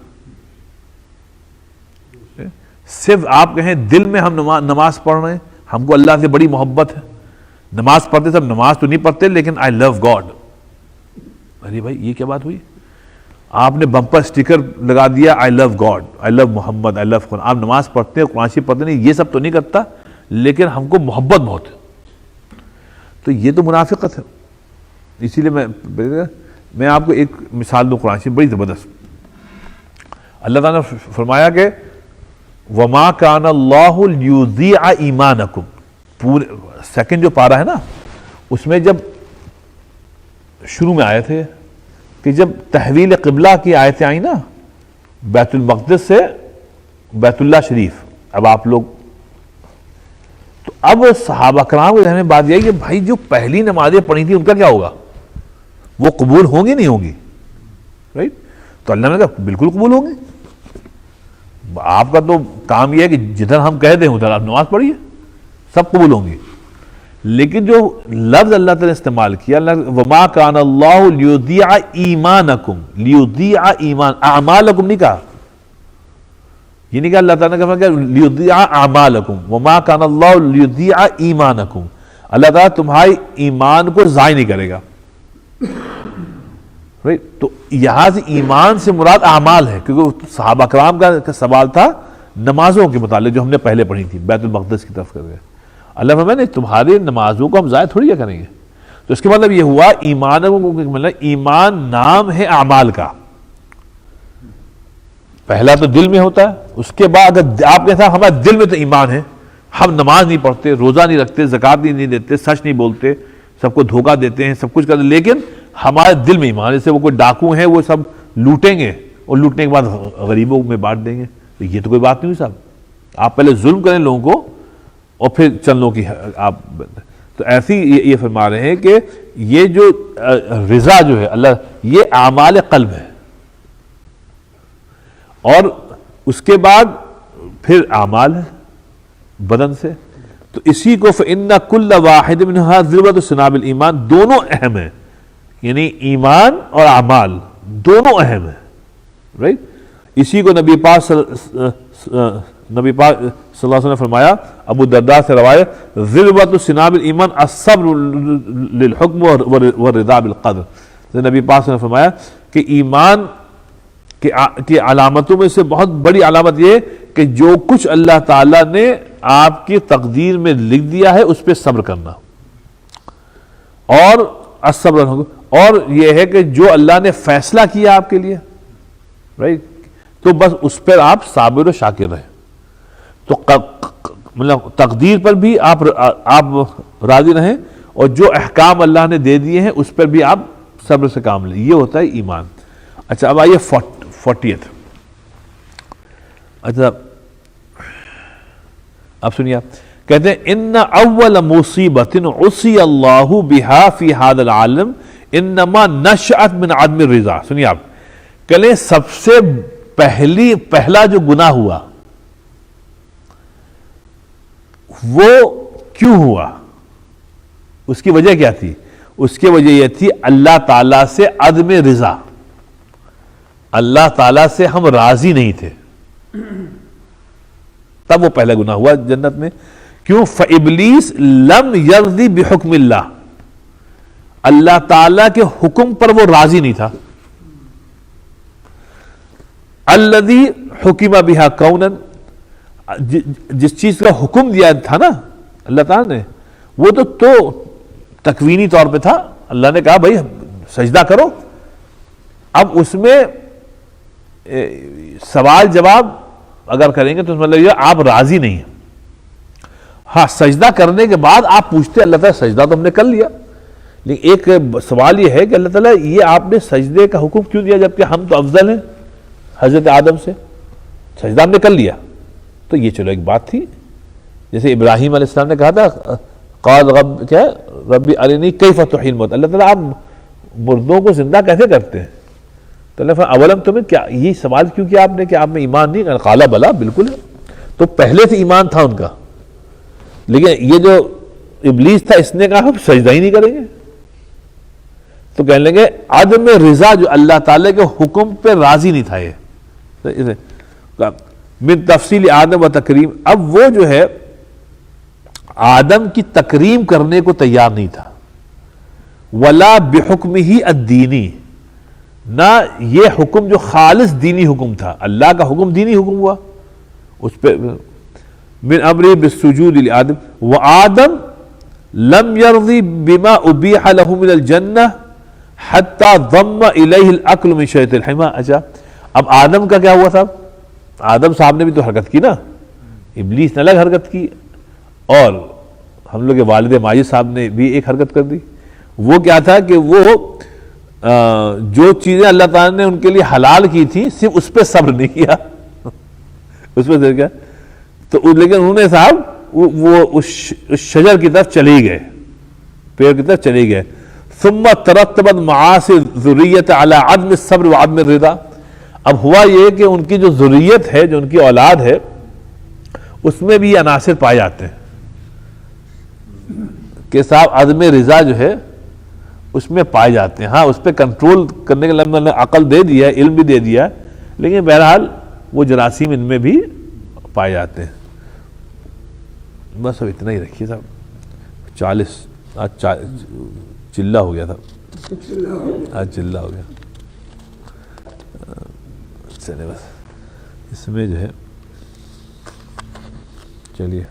صرف آپ کہیں دل میں ہم نماز پڑھ رہے ہیں, ہم کو اللہ سے بڑی محبت ہے, نماز پڑھتے سب نماز تو نہیں پڑھتے لیکن آئی لو گاڈ. ارے بھائی یہ کیا بات ہوئی؟ آپ نے بمپر سٹیکر لگا دیا آئی لو گاڈ, آئی لو محمد, آئی لو قرآن. آپ نماز پڑھتے ہیں, قرآن شریف پڑھتے نہیں, یہ سب تو نہیں کرتا لیکن ہم کو محبت بہت ہے. تو یہ تو منافقت ہے. اسی لیے میں آپ کو ایک مثال دوں قرآن شریف بڑی زبردست. اللہ تعالیٰ نے فرمایا کہ وَمَا كَانَ اللَّهُ لِيُضِيعَ إِيمَانَكُمْ. پورے سیکنڈ جو پارہ ہے نا, اس میں جب شروع میں آئے تھے کہ جب تحویل قبلہ کی آیتیں آئیں نا, بیت المقدس سے بیت اللہ شریف, اب آپ لوگ تو اب صحابہ کرام کے ذہن میں بات یہ ہے کہ بھائی جو پہلی نمازیں پڑھی تھی ان کا کیا ہوگا, وہ قبول ہوں گی نہیں ہوں گی؟ رائٹ. تو اللہ نے کہا بالکل قبول ہوں گی. آپ کا تو کام یہ ہے کہ جدھر ہم کہہ دیں ادھر آپ نماز پڑھیے, سب قبول ہوں گی. لیکن جو لفظ اللہ تعالیٰ نے استعمال کیا, وَمَا كَانَ اللَّهُ لِيُضِيعَ إِيمَانَكُمْ, لِيُضِيعَ ایمان اعمالکم نہیں کہا, یہ نہیں کہا اللہ تعالیٰ نے کہا لِيُضِيعَ اعمالکم, وَمَا كَانَ اللَّهُ لِيُضِيعَ ایمانکم. اللہ تعالیٰ تمہاری ایمان کو ضائع نہیں کرے گا. تو یہاں سے ایمان سے مراد اعمال ہے, کیونکہ صحابہ کرام کا سوال تھا نمازوں کے متعلق جو ہم نے پہلے پڑھی تھی بیت المقدس کی طرف کر گئے. اللہ فرمایا نہیں, تمہاری نمازوں کو ہم ضائع تھوڑی کریں گے. تو اس کے مطلب یہ ہوا ایمان مطلب ایمان نام ہے اعمال کا. پہلا تو دل میں ہوتا ہے, اس کے بعد اگر آپ کہتے ہیں ہمارے دل میں تو ایمان ہے, ہم نماز نہیں پڑھتے, روزہ نہیں رکھتے, زکوٰۃ نہیں دیتے, سچ نہیں بولتے, سب کو دھوکہ دیتے ہیں, سب کچھ کرتے, لیکن ہمارے دل میں ایمان, جیسے وہ کوئی ڈاکو ہیں وہ سب لوٹیں گے اور لوٹنے کے بعد غریبوں میں بانٹ دیں گے. تو یہ تو کوئی بات نہیں ہوئی صاحب. آپ پہلے ظلم کریں لوگوں کو اور پھر چندوں کی آپ. تو ایسی یہ فرما رہے ہیں کہ یہ جو رضا جو ہے اللہ, یہ اعمال قلب ہے, اور اس کے بعد پھر اعمال ہے بدن سے. تو اسی کو فَإِنَّ كُلَّ وَاحِدٍ مِّنْهَا ذِرْوَةُ سِنَامِ الْإِيمَانِ, دونوں اہم ہیں, یعنی ایمان اور اعمال دونوں اہم ہیں. رائٹ. اسی کو نبی پاک صلی اللہ علیہ وسلم نے فرمایا, ابو درداء سے روایت, ذِرْوَةُ سِنَامِ الْإِيمَانِ الصَّبْرُ لِلْحُكْمِ وَالرِّضَا بِالْقَدْرِ. نبی پاک صلی اللہ علیہ وسلم نے فرمایا کہ ایمان کی علامتوں میں سے بہت بڑی علامت یہ کہ جو کچھ اللہ تعالیٰ نے آپ کی تقدیر میں لکھ دیا ہے اس پہ صبر کرنا, اور الصبر, اور یہ ہے کہ جو اللہ نے فیصلہ کیا آپ کے لیے, رائٹ, تو بس اس پر آپ صابر و شاکر رہیں. تو مطلب تقدیر پر بھی آپ راضی رہیں, اور جو احکام اللہ نے دے دیے ہیں اس پر بھی آپ صبر سے کام لیں. یہ ہوتا ہے ایمان. اچھا اب آئیے 40th. اچھا اب سنیے, کہتے ہیں ان اول مصیبت عصی اللہ بہا فی ھذا العالم انما نشأت من عدم الرضا. سنیے آپ کہلیں سب سے پہلا جو گناہ ہوا وہ کیوں ہوا, اس کی وجہ کیا تھی؟ اس کی وجہ یہ تھی اللہ تعالیٰ سے عدم رضا. اللہ تعالیٰ سے ہم راضی نہیں تھے, تب وہ پہلا گناہ ہوا جنت میں. کیوں؟ فابلیس لم یرضی بحکم اللہ, اللہ تعالیٰ کے حکم پر وہ راضی نہیں تھا. الذی حکم بہا کونن, جس چیز کا حکم دیا تھا نا اللہ تعالیٰ نے, وہ تو تکوینی طور پہ تھا. اللہ نے کہا بھائی سجدہ کرو. اب اس میں سوال جواب اگر کریں گے تو مطلب یہ آپ راضی نہیں ہیں. ہاں سجدہ کرنے کے بعد آپ پوچھتے اللہ تعالیٰ سجدہ تو ہم نے کر لیا, لیکن ایک سوال یہ ہے کہ اللہ تعالیٰ یہ آپ نے سجدے کا حکم کیوں دیا جبکہ ہم تو افضل ہیں حضرت آدم سے؟ سجدہ ہم نے کر لیا. تو یہ چلو ایک بات تھی. جیسے ابراہیم علیہ السلام نے کہا تھا قال ربی ارنی کیف تحیی الموت, اللہ تعالیٰ آپ مردوں کو زندہ کیسے کرتے ہیں؟ تو اللہ فرمایا اولم تمہیں کیا یہ سوال کیوں کیا آپ نے کہ آپ میں ایمان نہیں؟ قال بلا, بالکل ہے. تو پہلے سے ایمان تھا ان کا, لیکن یہ جو ابلیس تھا اس نے کہا ہم سجدہ ہی نہیں کریں گے. تو کہنے لگے عدم رضا, جو اللہ تعالیٰ کے حکم پہ راضی نہیں تھا. یہ من تفصیل آدم و تکریم, اب وہ جو ہے آدم کی تکریم کرنے کو تیار نہیں تھا. ولا بحکمہ الدینی, نہ یہ حکم جو خالص دینی حکم تھا, اللہ کا حکم دینی حکم ہوا اس پہ. من امر بالسجود لآدم وآدم لم يرضی بما ابیح له من الجنہ حتی ضم الیہ الاکل من شجرۃ الحمى. اچھا اب آدم کا کیا ہوا صاحب؟ آدم صاحب نے بھی تو حرکت کی نا, ابلیس نے الگ حرکت کی, اور ہم لوگ کے والد ماجد صاحب نے بھی ایک حرکت کر دی. وہ کیا تھا کہ وہ جو چیزیں اللہ تعالیٰ نے ان کے لیے حلال کی تھی صرف اس پہ صبر نہیں کیا, اس پہ کیا تو لیکن انہوں نے صاحب وہ اس شجر کی طرف چلے گئے, پیڑ کی طرف چلے گئے. ثم ترتبت معاصی ذریت علی عدم الصبر وعدم الرضا. اب ہوا یہ کہ ان کی جو ذریت ہے, جو ان کی اولاد ہے, اس میں بھی یہ عناصر پائے جاتے ہیں کہ صاحب عدم رضا جو ہے اس میں پائے جاتے ہیں. ہاں اس پہ کنٹرول کرنے کے لیے اللہ نے عقل دے دیا ہے, علم بھی دے دیا ہے, لیکن بہرحال وہ جراثیم ان میں بھی پائے جاتے ہیں. بس اب اتنا ہی رکھیے صاحب. 40 چلہ ہو گیا تھا, آج چلہ ہو گیا. چلے بس اس میں جو ہے چلیے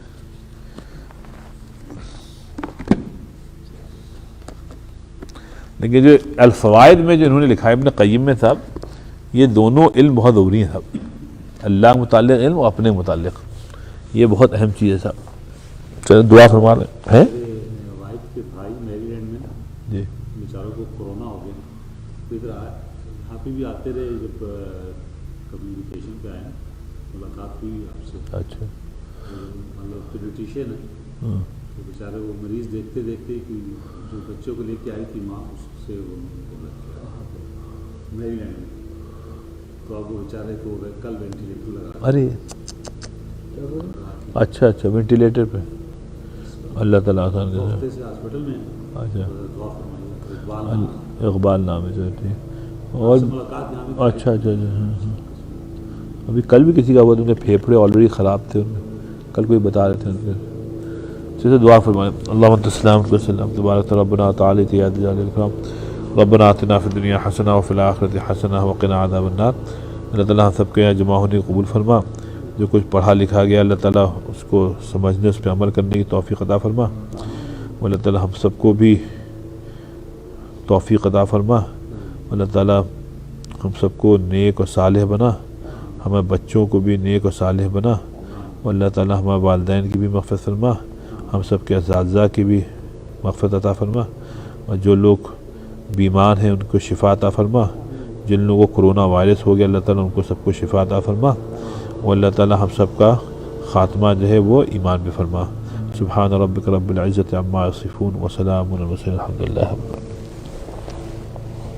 لیکن جو الفوائد میں جو انہوں نے لکھا ہے ابن قیم میں صاحب, یہ دونوں علم بہت ضروری ہیں صاحب. اللہ متعلق علم اور اپنے متعلق, یہ بہت اہم چیز ہے صاحب. چلے دعا فرما رہے ہیں. وائف کے بھائی میری لینڈ میں جی بیچاروں کو کورونا ہو گیا. ادھر یہاں پہ بھی آتے رہے, جب کبھی ویکیشن پہ آئے ملاقات ہوئی آپ سے. اچھا مطلب پیڈیٹیشین ہے, تو بیچارے وہ مریض دیکھتے دیکھتے کہ جو بچوں کو لے کے آئی تھی ماں, اس سے وہ میری لینڈ میں, تو اب وہ بیچارے کو کل وینٹیلیٹر لگا. ارے اچھا اچھا وینٹیلیٹر پہ. اللہ تعالیٰ آسان دو ہفتے سے ہاسپٹل میں. اچھا دعا فرمائیے. اقبال نام ہے جو ٹھیک. اور ملاقات یہاں بھی اچھا اچھا اچھا. ابھی کل بھی کسی کا ہوا, ان کے پھیپھڑے آلریڈی خراب تھے, ان میں کل کوئی بتا رہے تھے ان کے. جیسے دعا فرمائیں. اللہم تسلیم وسلم تبارک ربنا تعالی تیاد جلال الاکرام ربنا آتنا فی الدنیا حسنہ وفی الآخرۃ حسنہ وقنا عذاب النار. اللہ تعالیٰ ہم سب کے یہاں جمع ہونے کو قبول فرما. جو کچھ پڑھا لکھا گیا اللہ تعالیٰ اس کو سمجھنے, اس پہ عمل کرنے کی توفیق عطا فرما. اللہ تعالیٰ ہم سب کو بھی توفیق عطا فرما. اللہ تعالیٰ ہم سب کو نیک و صالح بنا, ہمارے بچوں کو بھی نیک و صالح بنا. اللہ تعالیٰ ہمارے والدین کی بھی مغفرت فرما, ہم سب کے اساتذہ کی بھی مغفرت عطا فرما. اور جو لوگ بیمار ہیں ان کو شفا عطا فرما. جن لوگوں کو کرونا وائرس ہو گیا اللہ تعالیٰ ان کو سب کو شفا عطا فرما. اور اللہ تعالیٰ ہم سب کا خاتمہ جو ہے وہ ایمان پہ فرما. سبحان ربک رب العزت عما یصفون وسلام علی المرسلین الحمد للہ رب العالمین.